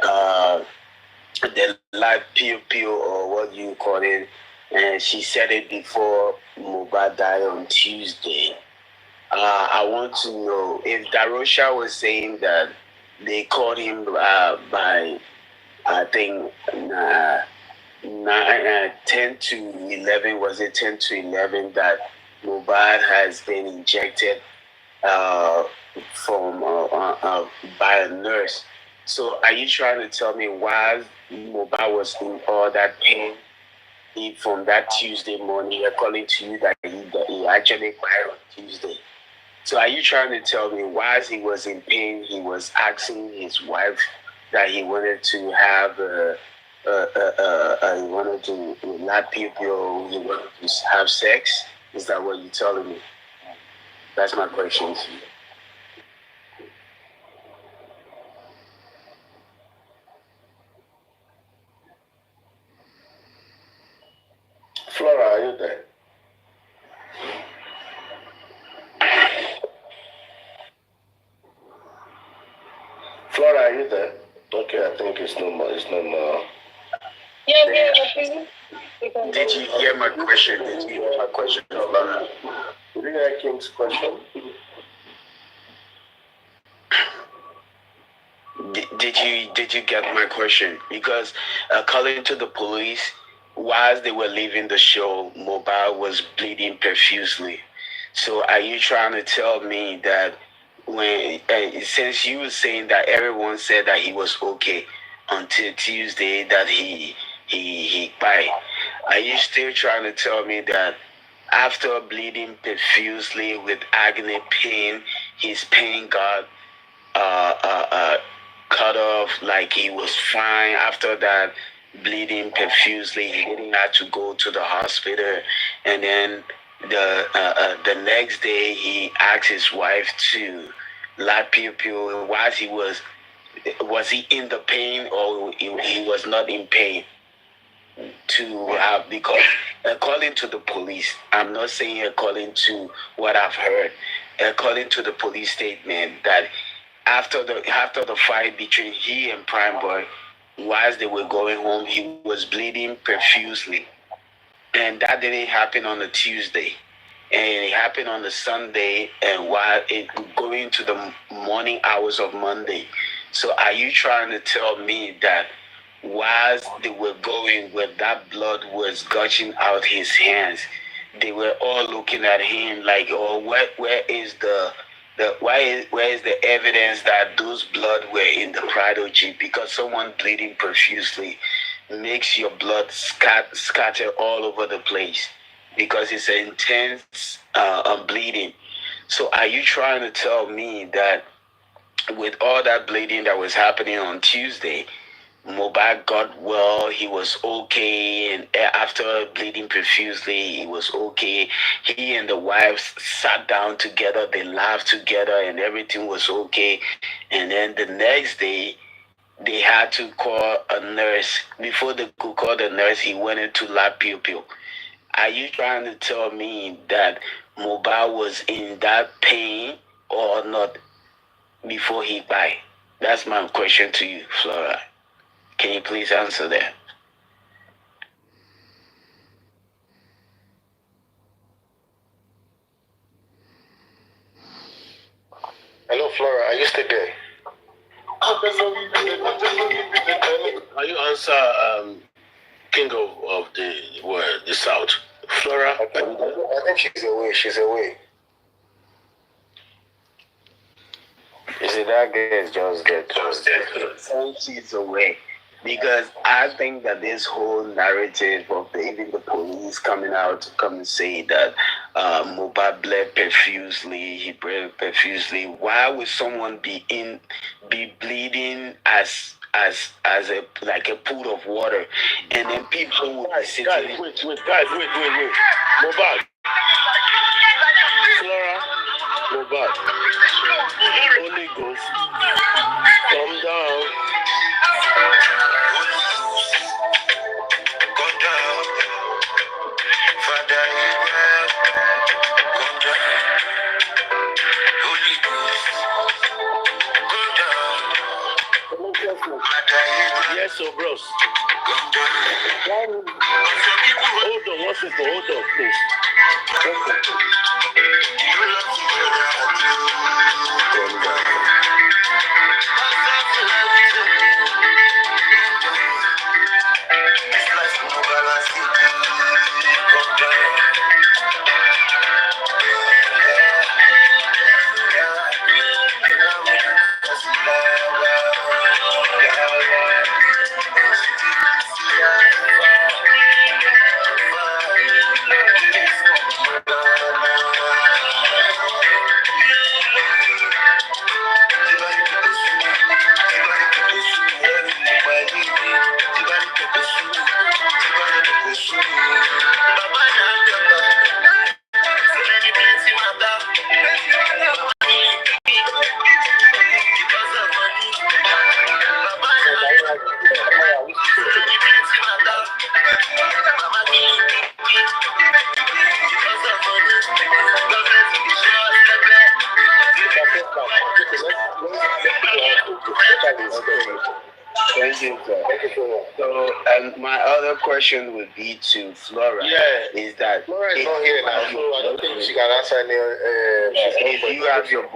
the live pew or what you call it, and she said it before Mohbad died on Tuesday, I want to know if Darusha was saying that they called him by, I think, 10 to 11, was it 10 to 11 that Mohbad has been injected from by a nurse. So are you trying to tell me why Mohbad was in all that pain from that Tuesday morning, according to you, that he actually cried on Tuesday? So are you trying to tell me while he was in pain, he was asking his wife that he wanted to have he wanted to lap people, he wanted to have sex? Is that what you're telling me? That's my question to you. Flora, are you there? Flora, are you there? Okay, I think it's no more. Yeah. Did you hear my question? Did you hear my question, Flora? Did you hear King's question? Did you get my question? Because according to the police, whilst they were leaving the show, Mohbad was bleeding profusely. So are you trying to tell me that since you were saying that everyone said that he was okay until Tuesday that he died, are you still trying to tell me that after bleeding profusely with agony pain, his pain got cut off, like he was fine? After that, bleeding profusely. He didn't have to go to the hospital. And then the next day, he asked his wife to lap pew while he was he in the pain or he was not in pain to have, because according to the police, I'm not saying according to what I've heard, according to the police statement, that after the fight between he and Prime Boy, whilst they were going home, he was bleeding profusely, and that didn't happen on a Tuesday, and it happened on the Sunday, and while it going to the morning hours of Monday. So are you trying to tell me that whilst they were going, where that blood was gushing out his hands, they were all looking at him like, oh, where is where is the evidence that those blood were in the Prado Jeep? Because someone bleeding profusely makes your blood scatter all over the place, because it's an intense bleeding. So are you trying to tell me that with all that bleeding that was happening on Tuesday, Mohbad got well, he was okay, and after bleeding profusely, he was okay. He and the wives sat down together, they laughed together, and everything was okay. And then the next day, they had to call a nurse. Before they could call the nurse, he went into lab pupil. Are you trying to tell me that Mohbad was in that pain or not before he died? That's my question to you, Flora. Can you please answer that? Hello, Flora. Are you still there? Can you answer Kingo of the South? Flora? I think she's away. She's away. You see, that girl is just dead. So she's away. Because I think that this whole narrative of even the police coming out to come and say that Mohbad bled profusely, he bled profusely. Why would someone be bleeding as a like a pool of water, and then people would be sitting? Guys, wait. Mohbad. Flora, Mohbad. Holy Ghost, come down. Yes, so bros. Hold on, one second, hold on, please. Thank you, sir. So, and my other question would be to Flora. Yeah. Is that Flora is not here now, so I don't think she can answer any. If you have your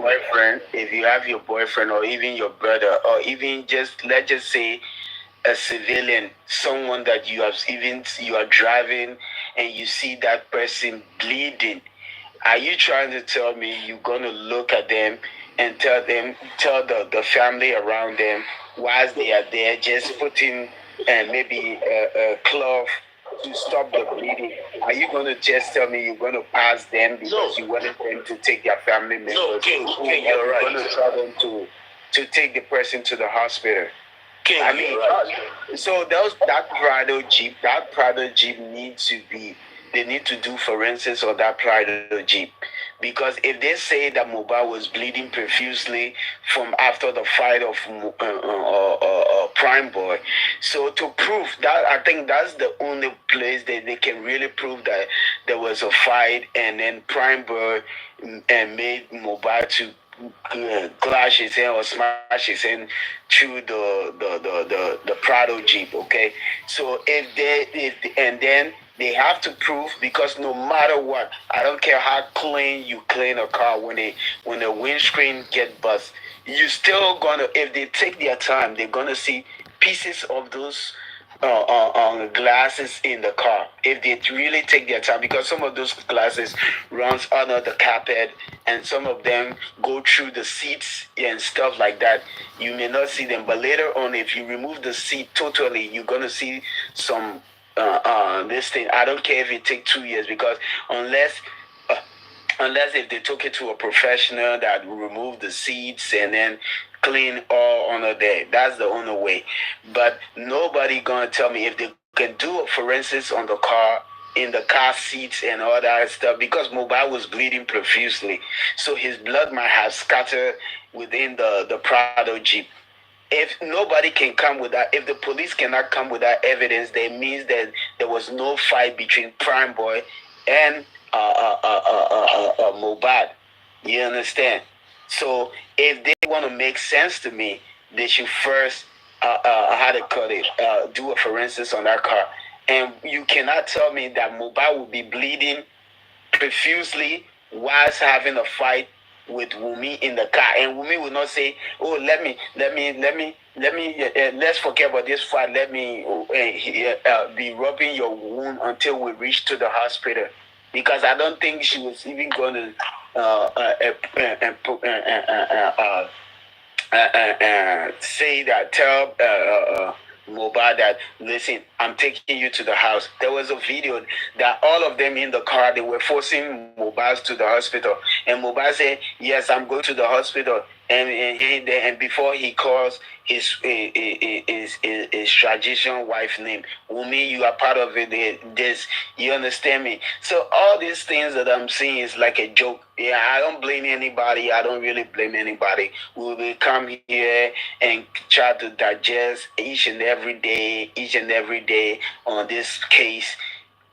boyfriend, or even your brother, or even let's just say a civilian, someone that you are driving and you see that person bleeding, are you trying to tell me you're gonna look at them and tell the family around them whilst they are there, just putting maybe a cloth to stop the bleeding? Are you going to just tell me you're going to pass them because you wanted them to take their family members? No, King, you're right. You're going to tell them to take the person to the hospital? King, I mean, so that Prado Jeep needs to be. They need to do forensics on that Prado Jeep, because if they say that Mohbad was bleeding profusely from after the fight of Prime Boy, so to prove that, I think that's the only place that they can really prove that there was a fight, and then Prime Boy and made Mohbad to clash his hand or smash his hand through the Prado Jeep. Okay, so and then they have to prove, because no matter what, I don't care how clean you clean a car, when the windscreen get bust, you still gonna, if they take their time, they're gonna see pieces of those glasses in the car, if they really take their time, because some of those glasses runs under the carpet, and some of them go through the seats and stuff like that. You may not see them, but later on, if you remove the seat totally, you're gonna see some this thing. I don't care if it take 2 years, because unless if they took it to a professional that will remove the seats and then clean all under there, that's the only way. But nobody gonna tell me if they can do a forensics on the car, in the car seats and all that stuff, because Mohbad was bleeding profusely, so his blood might have scattered within the Prado Jeep. If nobody can come with that, if the police cannot come with that evidence, that means that there was no fight between Prime Boy and Mohbad. You understand? So if they want to make sense to me, they should first how to cut it, do a forensics on that car. And you cannot tell me that Mohbad will be bleeding profusely whilst having a fight with Wummi in the car, and Wummi will not say, "Oh, let's forget about this fight. Let me be rubbing your wound until we reach to the hospital," because I don't think she was even going to say that, tell Mohbad that, listen, I'm taking you to the house. There was a video that all of them in the car, they were forcing Mohbad to the hospital, and Mohbad said, "Yes, I'm going to the hospital." And before he calls his tradition wife name, Wummi, you are part of it. This, you understand me? So all these things that I'm seeing is like a joke. Yeah, I don't blame anybody. I don't really blame anybody. We will come here and try to digest each and every day on this case.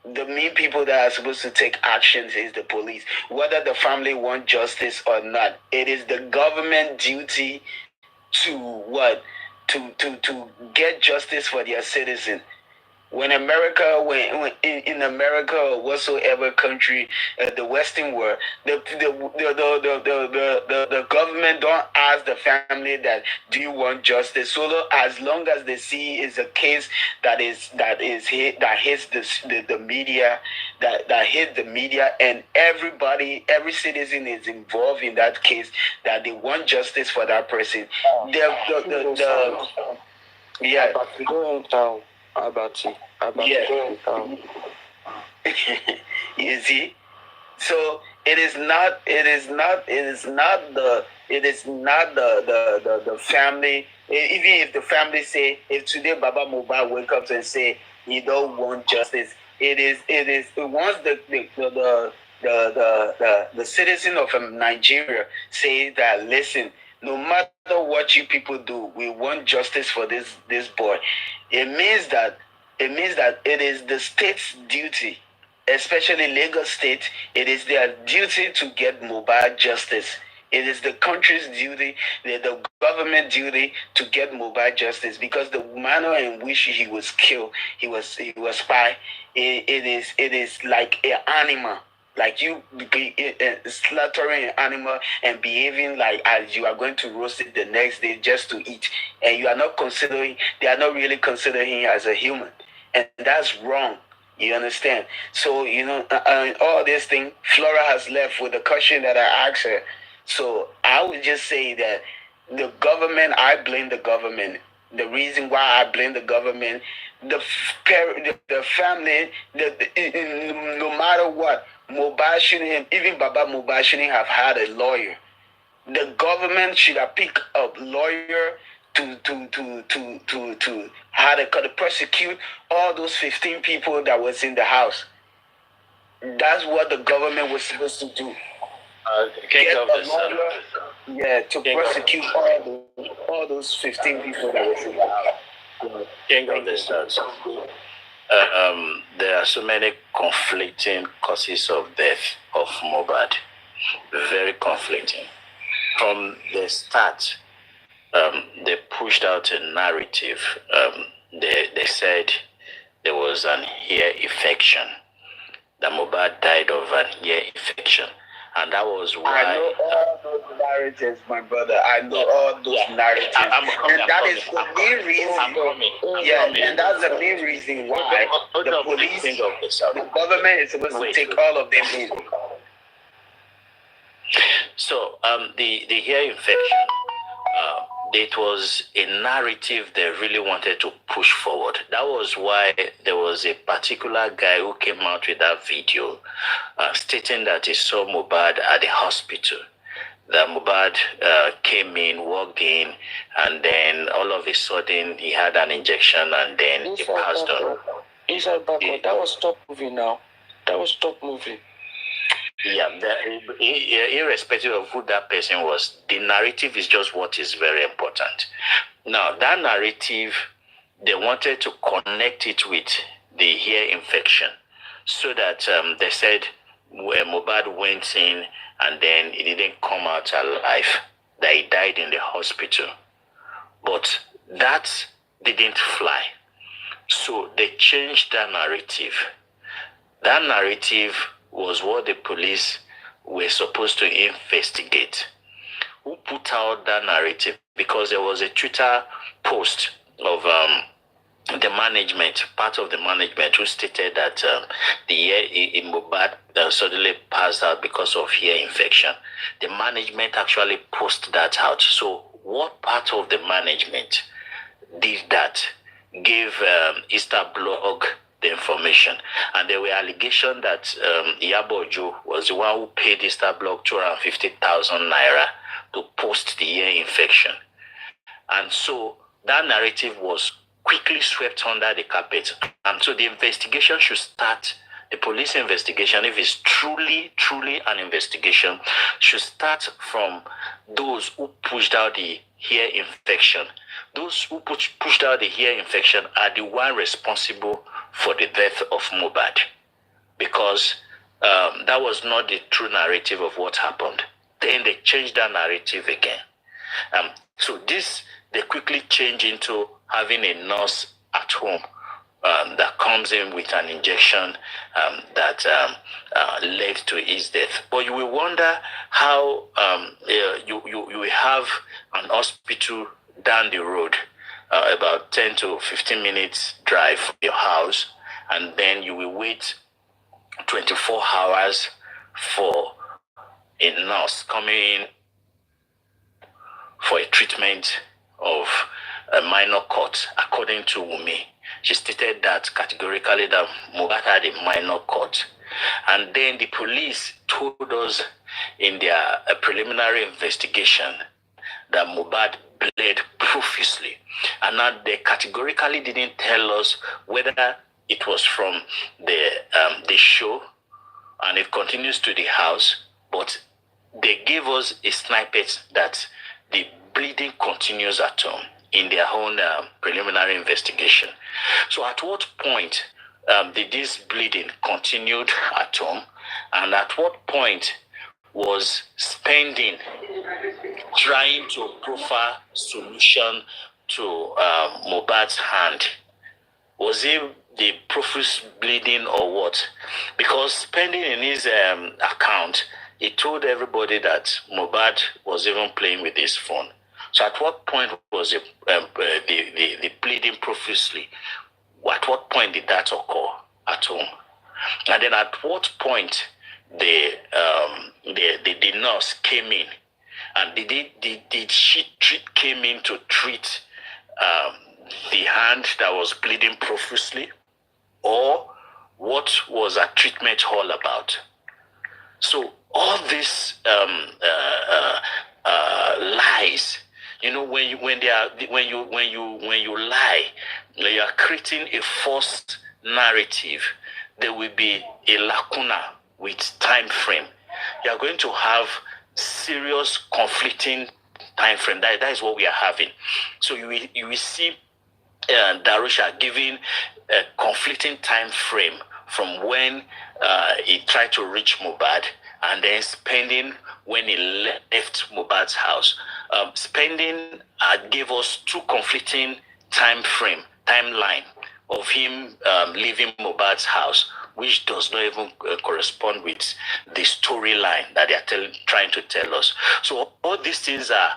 The main people that are supposed to take actions is the police. Whether the family want justice or not, it is the government duty to what? To get justice for their citizens. When America, when in America or whatsoever country, the Western world, the government don't ask the family that, do you want justice? So as long as they see is a case that hits the media, that hit the media, and everybody, every citizen is involved in that case, that they want justice for that person. Yeah. You see, so it is not the family. Even if the family say, if today Baba Mohbad wake up and say he don't want justice, it is once the citizen of Nigeria say that, listen, no matter what you people do, we want justice for this boy. It means that it is the state's duty, especially Lagos State. It is their duty to get Mohbad justice. It is the country's duty, the government duty to get Mohbad justice, because the manner in which he was killed, he was spy. It is like an animal. Like you slaughtering an animal and behaving like as you are going to roast it the next day just to eat, and they are not really considering him as a human, and that's wrong. You understand? So all this thing, Flora has left with the question that I asked her. So I would just say that the government, I blame the government. The reason why I blame the government, the family, no matter what, Mohbad shouldn't, even Baba Mohbad shouldn't have had a lawyer. The government should have picked a lawyer how they call it, prosecute all those 15 people that was in the house. That's what the government was supposed to do. King of the South. Yeah, to prosecute all those 15 people that was in the house. King of the South. There are so many conflicting causes of death of Mohbad. Very conflicting. From the start, they pushed out a narrative. They said there was an ear infection. That Mohbad died of an ear infection. And that was why. I know all those narratives, my brother. I know all those narratives. And that is the main reason. And that's the main reason why the police, the government is supposed to take all of them in. So, the ear infection, it was a narrative they really wanted to push forward. That was why there was a particular guy who came out with that video stating that he saw Mohbad at the hospital. That Mohbad came in, walked in, and then all of a sudden he had an injection and then he passed on. That was stop movie now. That was stop movie. Yeah, irrespective of who that person was, the narrative is just what is very important. Now, that narrative, they wanted to connect it with the ear infection so that they said where Mohbad went in and then he didn't come out alive, that he died in the hospital. But that didn't fly. So they changed that narrative. That narrative was what the police were supposed to investigate. Who put out that narrative? Because there was a Twitter post of the management, part of the management, who stated that the ear in Mohbad suddenly passed out because of ear infection. The management actually posted that out. So what part of the management did that? Gave Easter blog the information, and there were allegations that Yabojo was the one who paid Easter blog 250,000 naira to post the ear infection, and so that narrative was quickly swept under the carpet. And so the investigation should start. The police investigation, if it's truly an investigation, should start from those who pushed out the ear infection. Those who pushed out the ear infection are the one responsible for the death of Mohbad, because that was not the true narrative of what happened. Then they changed that narrative again. So this, they quickly changed into having a nurse at home that comes in with an injection that led to his death. But you will wonder how you have an hospital down the road, about 10 to 15 minutes drive from your house, and then you will wait 24 hours for a nurse coming in for a treatment of a minor cut, according to Wummi. She stated that categorically that Mohbad had a minor cut. And then the police told us in their preliminary investigation that Mohbad bled profusely. And now they categorically didn't tell us whether it was from the show and it continues to the house, but they gave us a snippet that the bleeding continues at home in their own preliminary investigation. So at what point did this bleeding continued at home, and at what point was spending trying to proffer solution to Mohbad's hand? Was it the profuse bleeding or what? Because spending in his account, he told everybody that Mohbad was even playing with his phone. So at what point was the bleeding profusely? At what point did that occur at home? And then at what point the nurse came in, and did she came in to treat the hand that was bleeding profusely, or what was that treatment all about? So all these lies, You know, when you lie, when you are creating a false narrative, there will be a lacuna with time frame. You are going to have serious conflicting time frame. That is what we are having. So you will see Darusha giving a conflicting time frame from when he tried to reach Mohbad, and then spending when he left Mohbad's house. Spending gave us two conflicting timeline of him leaving Mohbad's house, which does not even correspond with the storyline that they are trying to tell us. So all these things are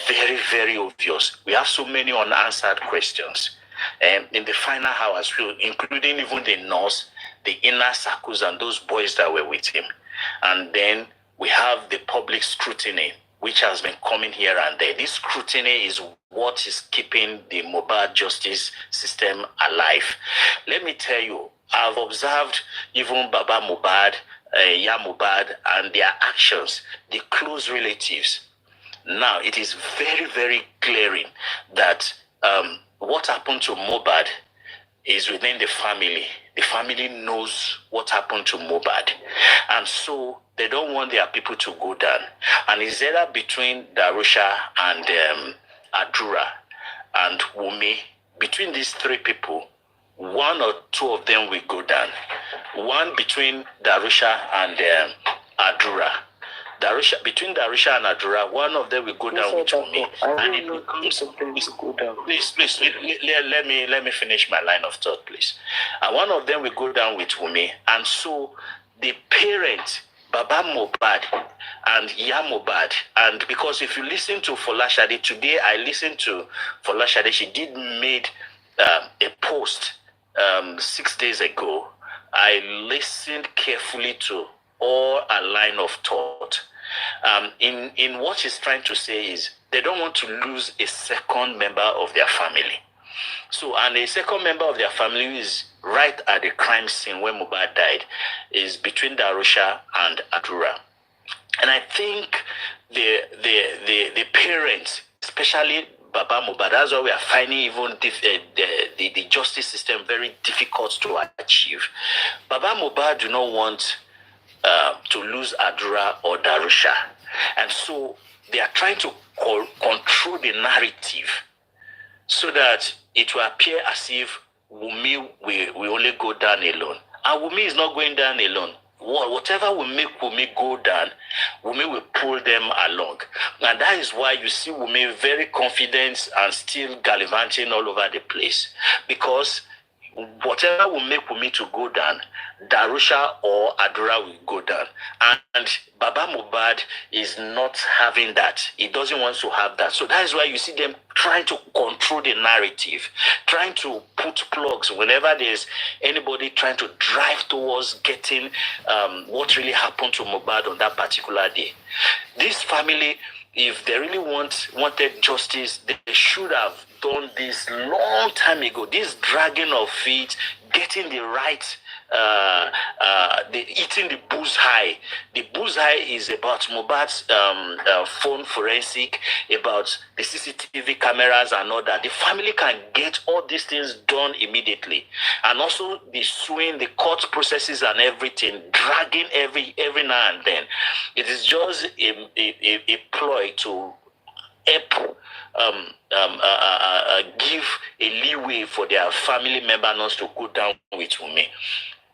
very, very obvious. We have so many unanswered questions. In the final hours, including even the nurse, the inner circles, and those boys that were with him. And then we have the public scrutiny, which has been coming here and there. This scrutiny is what is keeping the Mohbad justice system alive. Let me tell you, I've observed even Baba Mohbad, Ya Mohbad, and their actions, the close relatives. Now, it is very, very glaring that what happened to Mohbad is within the family. The family knows what happened to Mohbad. And so they don't want their people to go down. And it's either between Darusha and Adura and Wummi. Between these three people, one or two of them will go down. One between Darusha and Adura. Between Darusha and Adura, one of them will go down with Wummi. And it becomes, please, let me finish my line of thought, please. And one of them will go down with Wummi. And so the parents, Baba Mohbad and Ya Mohbad, and because if you listen to Folashade today, I listened to Folashade. She did made a post 6 days ago. I listened carefully to all a line of thought. In what she's trying to say is they don't want to lose a second member of their family. So, and a second member of their family is right at the crime scene when Mohbad died, is between Darusha and Adura. And I think the parents, especially Baba Mohbad, that's why we are finding even the justice system very difficult to achieve. Baba Mohbad do not want to lose Adura or Darusha. And so they are trying to control the narrative so that it will appear as if Wummi will only go down alone. And Wummi is not going down alone. Whatever will make Wummi go down, Wummi will pull them along. And that is why you see Wummi very confident and still gallivanting all over the place. Because whatever will make Wummi to go down, Darusha or Adura will go down. And Baba Mohbad is not having that. He doesn't want to have that. So that is why you see them trying to control the narrative, trying to put plugs whenever there's anybody trying to drive towards getting what really happened to Mohbad on that particular day. This family, if they really wanted justice, they should have done this long time ago. This dragging of feet, getting the right, eating the bullseye. The bullseye is about Mohbad's phone forensic, about the CCTV cameras and all that. The family can get all these things done immediately, and also the suing, the court processes and everything, dragging every now and then. It is just a ploy to help give a leeway for their family member not to go down with Wummi.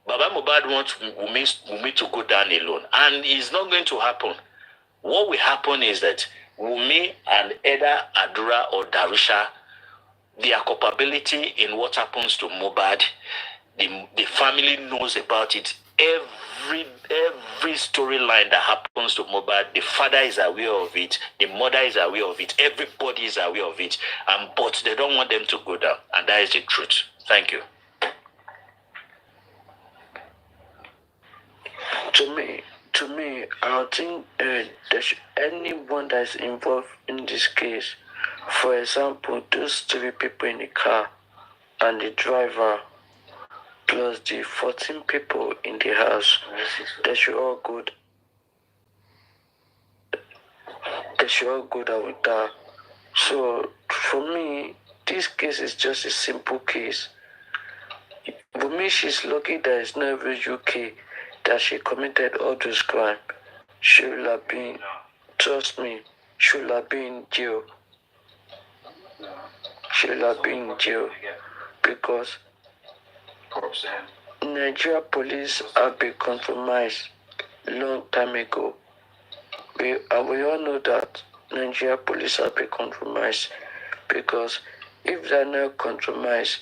Baba Mohbad wants Wummi to go down alone, and it's not going to happen. What will happen is that Wummi and either Adura or Darusha, their culpability in what happens to Mohbad, the family knows about it. Every storyline that happens to Mohbad, the father is aware of it, the mother is aware of it, everybody is aware of it, but they don't want them to go down, and that is the truth. Thank you. To me, I don't think there's anyone that's involved in this case. For example, those 3 people in the car and the driver, plus the 14 people in the house, they should all go. They should all go down with that. So for me, this case is just a simple case. For me, she's lucky that it's not even UK that she committed all those crimes. She will have been, trust me, she will have been in jail. She will have been in jail because Nigeria police have been compromised long time ago. We all know that Nigeria police have been compromised because if they're not compromised,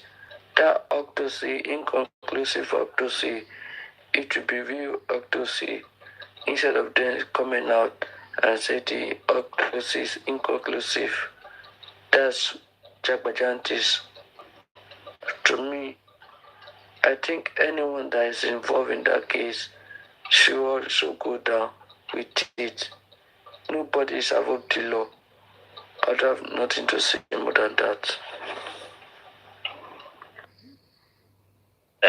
that autopsy, inconclusive autopsy, it will be real autopsy instead of them coming out and say the autopsy is inconclusive. That's Jagbajantis. To me, I think anyone that is involved in that case should also go down with it. Nobody is above the law. I have nothing to say more than that.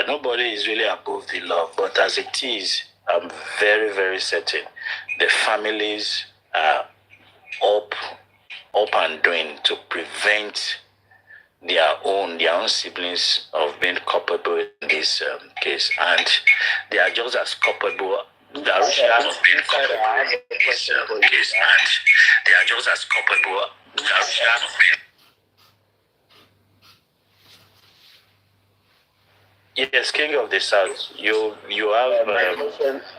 Nobody is really above the law, but as it is, I'm very, very certain the families are up and doing to prevent their own siblings of being culpable in this case, and they are just as culpable. Darusha has been culpable in this case, and they are just as culpable. Darusha has been. Yes, King of the South, you have.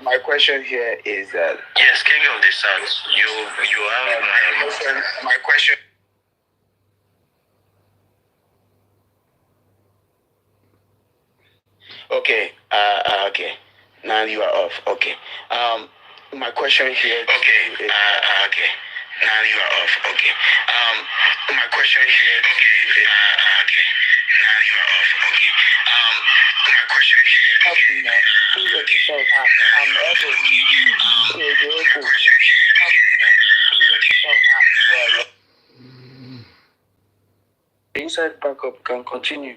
My question here is that. Yes, King of the South, you have. My question. Okay. Okay. Now you are off. Okay. My question here. Okay. Okay. Now you are off. Okay. My question here. Okay. Okay. Now you are off. Okay. My question here. I'm Inside backup can continue.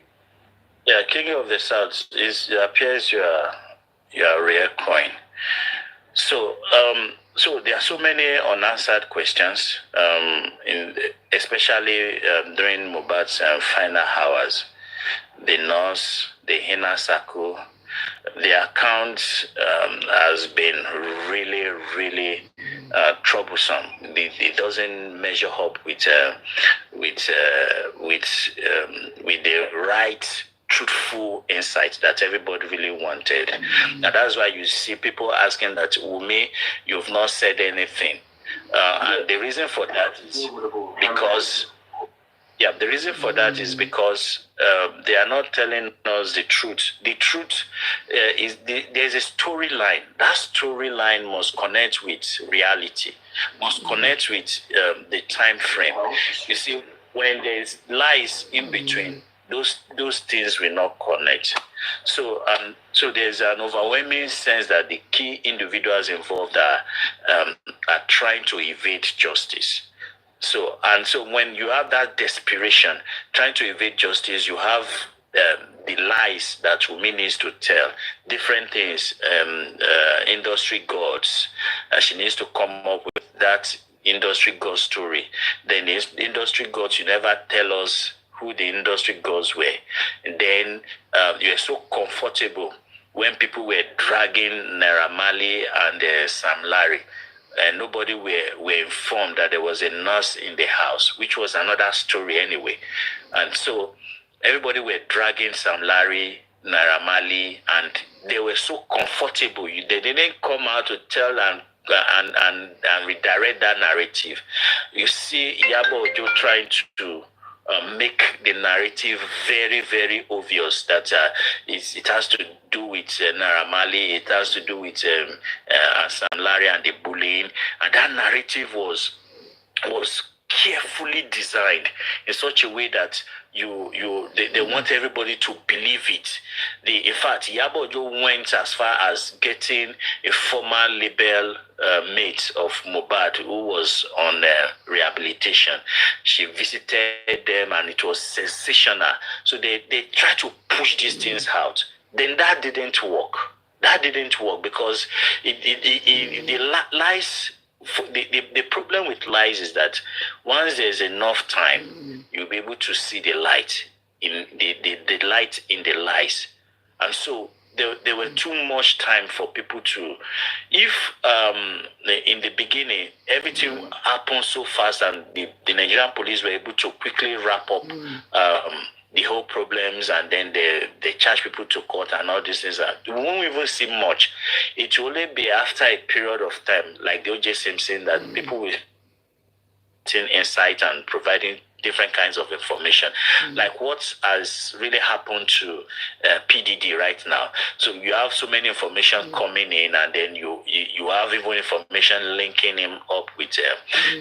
Yeah, King of the South, it appears you are rare coin. So there are so many unanswered questions, especially during Mohbad's final hours. The nurse, the inner circle, the account has been really, really troublesome. It doesn't measure up with the right, truthful insight that everybody really wanted. And that's why you see people asking that, Wummi, you've not said anything. And the reason for that is because they are not telling us the truth. The truth is there's a storyline. That storyline must connect with reality, must connect with the time frame. You see, when there's lies in between, those things will not connect. So there's an overwhelming sense that the key individuals involved are trying to evade justice. So when you have that desperation, trying to evade justice, you have the lies that Wummi needs to tell, different things, industry gods. She needs to come up with that industry god story. Then the industry gods, you never tell us who the industry gods were. And then you're so comfortable when people were dragging Naira Marley and Sam Larry. And nobody were informed that there was a nurse in the house, which was another story anyway. And so everybody were dragging Sam Larry, Naira Marley, and they were so comfortable. They didn't come out to tell and redirect that narrative. You see Iyabo Ojo trying to make the narrative very, very obvious that it has to do with Naira Marley, it has to do with Sam Larry and the bullying, and that narrative was carefully designed in such a way that they want everybody to believe it. In fact, Iyabo Ojo went as far as getting a former label mate of Mohbad who was on rehabilitation. She visited them and it was sensational. So they tried to push these things out. Then that didn't work. That didn't work because the lies the problem with lies is that once there's enough time, you'll be able to see the light in the light in the lies. And so there were too much time for people to, if in the beginning everything happened so fast and the Nigerian police were able to quickly wrap up the whole problems, and then they charge people to court and all these things. We won't even see much. It will only be after a period of time, like the O.J. Simpson, that people will see insight and providing different kinds of information, like what has really happened to PDD right now. So you have so many information coming in, and then you have even information linking him up with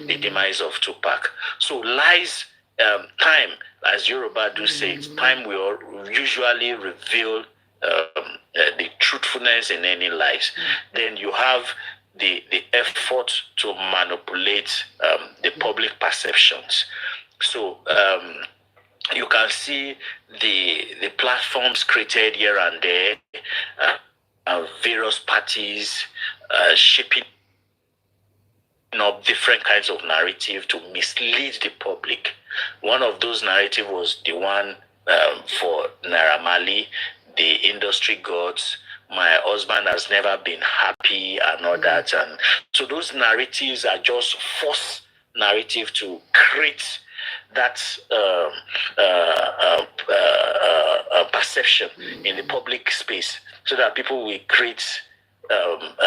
the demise of Tupac. So lies, time, as Yoruba do say, time will usually reveal the truthfulness in any lies. Then you have the effort to manipulate the public perceptions. So you can see the platforms created here and there, various parties shaping up different kinds of narrative to mislead the public. One of those narratives was the one for Naira Marley, the industry gods. My husband has never been happy and all that. And so those narratives are just false narrative to create that perception in the public space, so that people will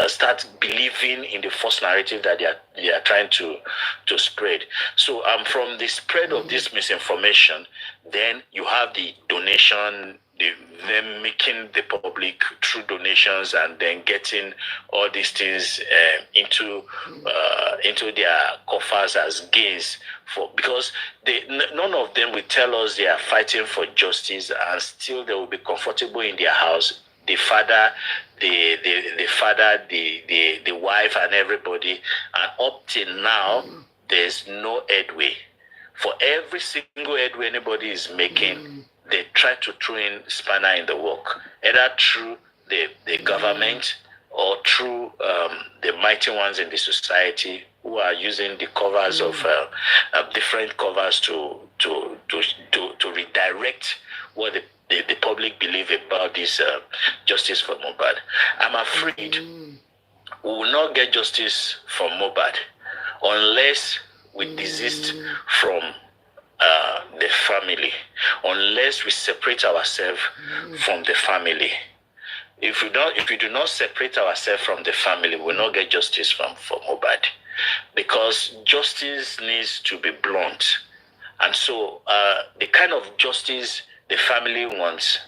start believing in the false narrative that they are trying to spread. So from the spread of this misinformation, then you have the donation, them making the public through donations, and then getting all these things into their coffers as gains, because none of them will tell us they are fighting for justice, and still they will be comfortable in their house. The father, the wife, and everybody, and up till now, there's no headway. For every single headway anybody is making, they try to throw in spanner in the work, either through the government or through the mighty ones in the society who are using the covers of different covers to redirect what the public believe about this justice for Mohbad. I'm afraid we will not get justice for Mohbad unless we desist from the family, unless we separate ourselves from the family. If we do not separate ourselves from the family, we will not get justice for Mohbad, because justice needs to be blunt. And so the kind of justice the family wants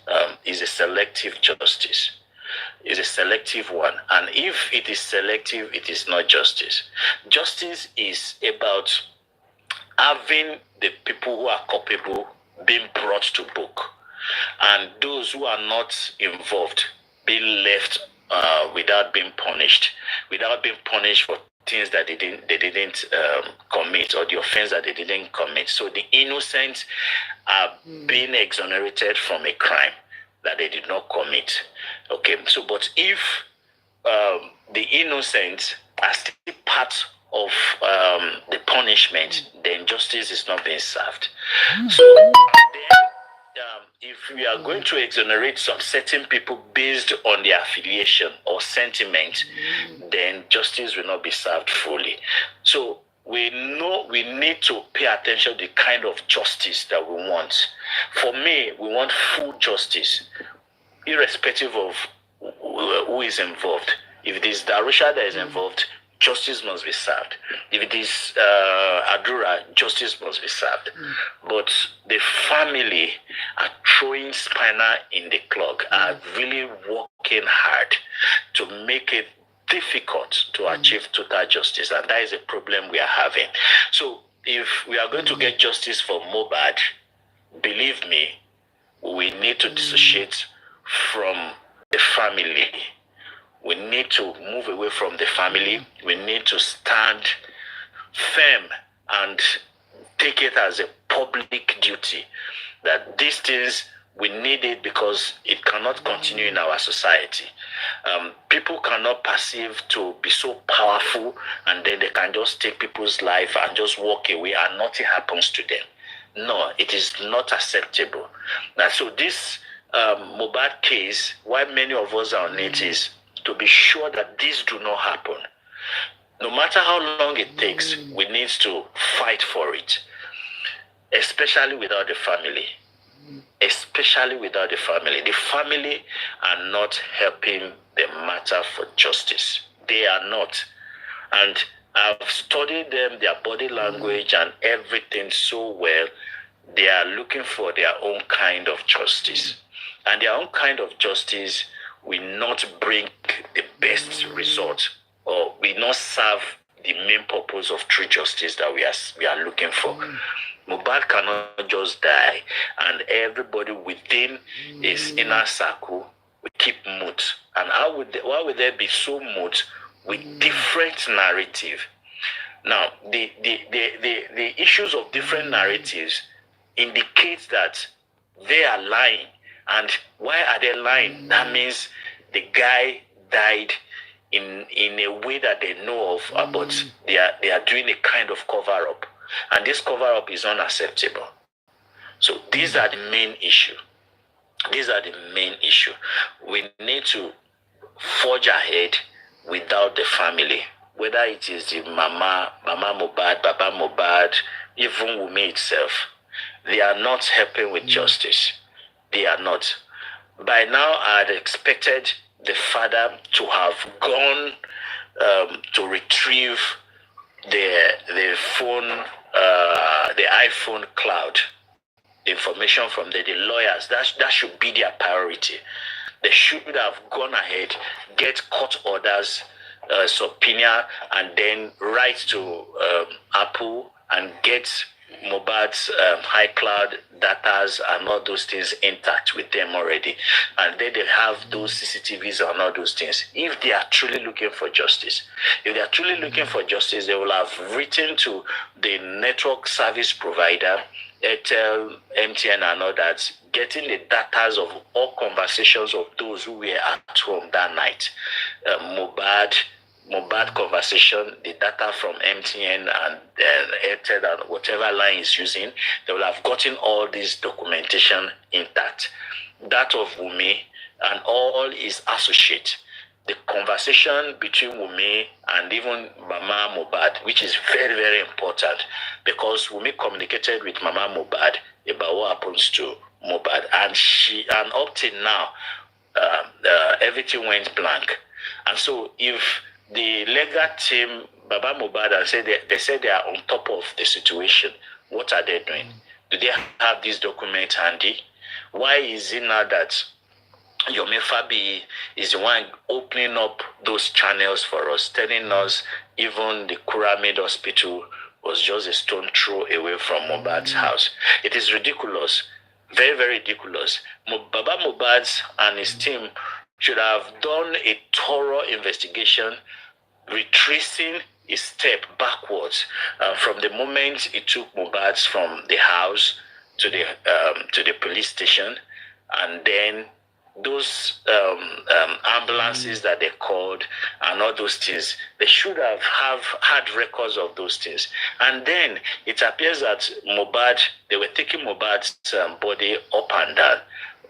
is a selective justice. Is a selective one. And if it is selective, it is not justice. Justice is about having the people who are culpable being brought to book, and those who are not involved being left without being punished for things that they didn't commit, or the offense that they didn't commit. So the innocent are being exonerated from a crime that they did not commit. Okay, so but if the innocent are still part of the punishment, then justice is not being served. So then, if we are going to exonerate some certain people based on their affiliation or sentiment, then justice will not be served fully. So we know we need to pay attention to the kind of justice that we want. For me, we want full justice, irrespective of who is involved. If it is Darusha that is involved, justice must be served. If it is Adura, justice must be served. But the family are throwing spanner in the clock, are really working hard to make it difficult to achieve total justice, and that is a problem we are having. So if we are going to get justice for Mohbad, believe me, we need to dissociate from the family. We need to move away from the family. We need to stand firm and take it as a public duty that these things We need it because it cannot continue in our society. People cannot perceive to be so powerful and then they can just take people's life and just walk away and nothing happens to them. No, it is not acceptable. Now, so this Mohbad case, why many of us are on it is to be sure that this do not happen. No matter how long it takes, we need to fight for it, especially without the family. Especially without the family. The family are not helping the matter for justice. They are not. And I've studied them, their body language and everything so well. They are looking for their own kind of justice. And their own kind of justice will not bring the best result or will not serve the main purpose of true justice that we are looking for. Mohbad cannot just die, and everybody within his inner circle will keep mute. And why would there be so mute with different narrative? Now, the issues of different narratives indicate that they are lying. And why are they lying? That means the guy died in a way that they know of, but they are doing a kind of cover-up. And this cover-up is unacceptable. So these are the main issue. These are the main issue. We need to forge ahead without the family. Whether it is the Mama Mohbad, Baba Mohbad, even Wummi itself. They are not helping with justice. They are not. By now, I had expected the father to have gone to retrieve the phone, the iPhone cloud information from the lawyers. That should be their priority. They should have gone ahead, get court orders, subpoena, and then write to Apple and get Mohbad's iCloud datas and all those things intact with them already. And then they have those CCTVs and all those things. If they are truly looking for justice, if they are truly looking for justice, they will have written to the network service provider, Airtel, MTN and all that, getting the datas of all conversations of those who were at home that night. Mohbad conversation, the data from MTN and Airtel and whatever line is using, they will have gotten all this documentation intact. That of Wummi and all his associates. The conversation between Wummi and even Mama Mohbad, which is very, very important, because Wummi communicated with Mama Mohbad about what happens to Mohbad, and up till now, everything went blank. And so if the legal team, Baba Mohbad, they said they are on top of the situation, what are they doing? Do they have this document handy? Why is it now that Yome Fabiyi is the one opening up those channels for us, telling us even the Kuramid hospital was just a stone throw away from Mohbad's house? It is ridiculous, very, very ridiculous. Baba Mohbad and his team should have done a thorough investigation, retracing his step backwards from the moment he took Mohbad from the house to the police station, and then those ambulances that they called and all those things. They should have had records of those things. And then it appears that they were taking Mohbad's body up and down.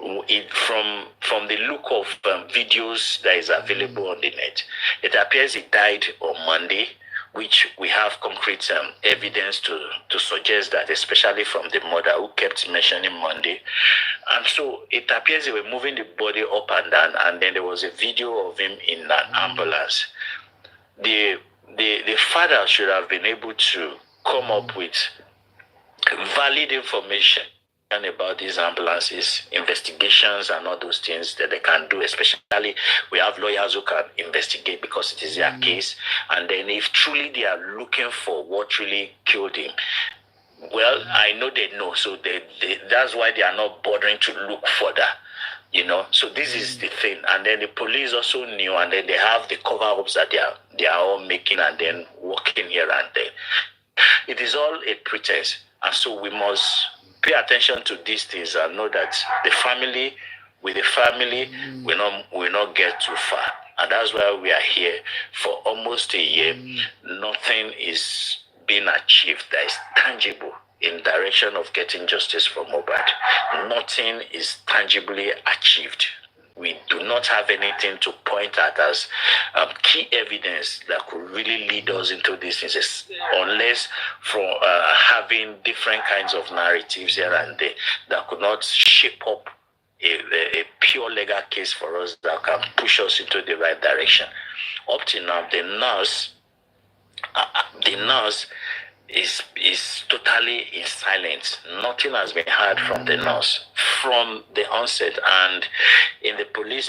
From the look of videos that is available on the net, it appears he died on Monday, which we have concrete evidence to suggest that, especially from the mother who kept mentioning Monday. And so it appears they were moving the body up and down, and then there was a video of him in an ambulance. The father should have been able to come up with valid information about these ambulances, investigations and all those things that they can do. Especially we have lawyers who can investigate because it is their case. And then if truly they are looking for what really killed him, well, I know they know, so that's why they are not bothering to look further, so this is the thing. And then the police also knew, and then they have the cover-ups that they are all making and then working here and there. It is all a pretense, and so we must pay attention to these things and know that the family, with the family, we not get too far. And that's why we are here for almost a year. Nothing is being achieved that is tangible in direction of getting justice for Mohbad. Nothing is tangibly achieved. We do not have anything to point at as key evidence that could really lead us into this, unless from having different kinds of narratives here and there that could not shape up a pure legal case for us that can push us into the right direction. Up to now, the nurse is totally in silence. Nothing has been heard from the nurse from the onset, and in the police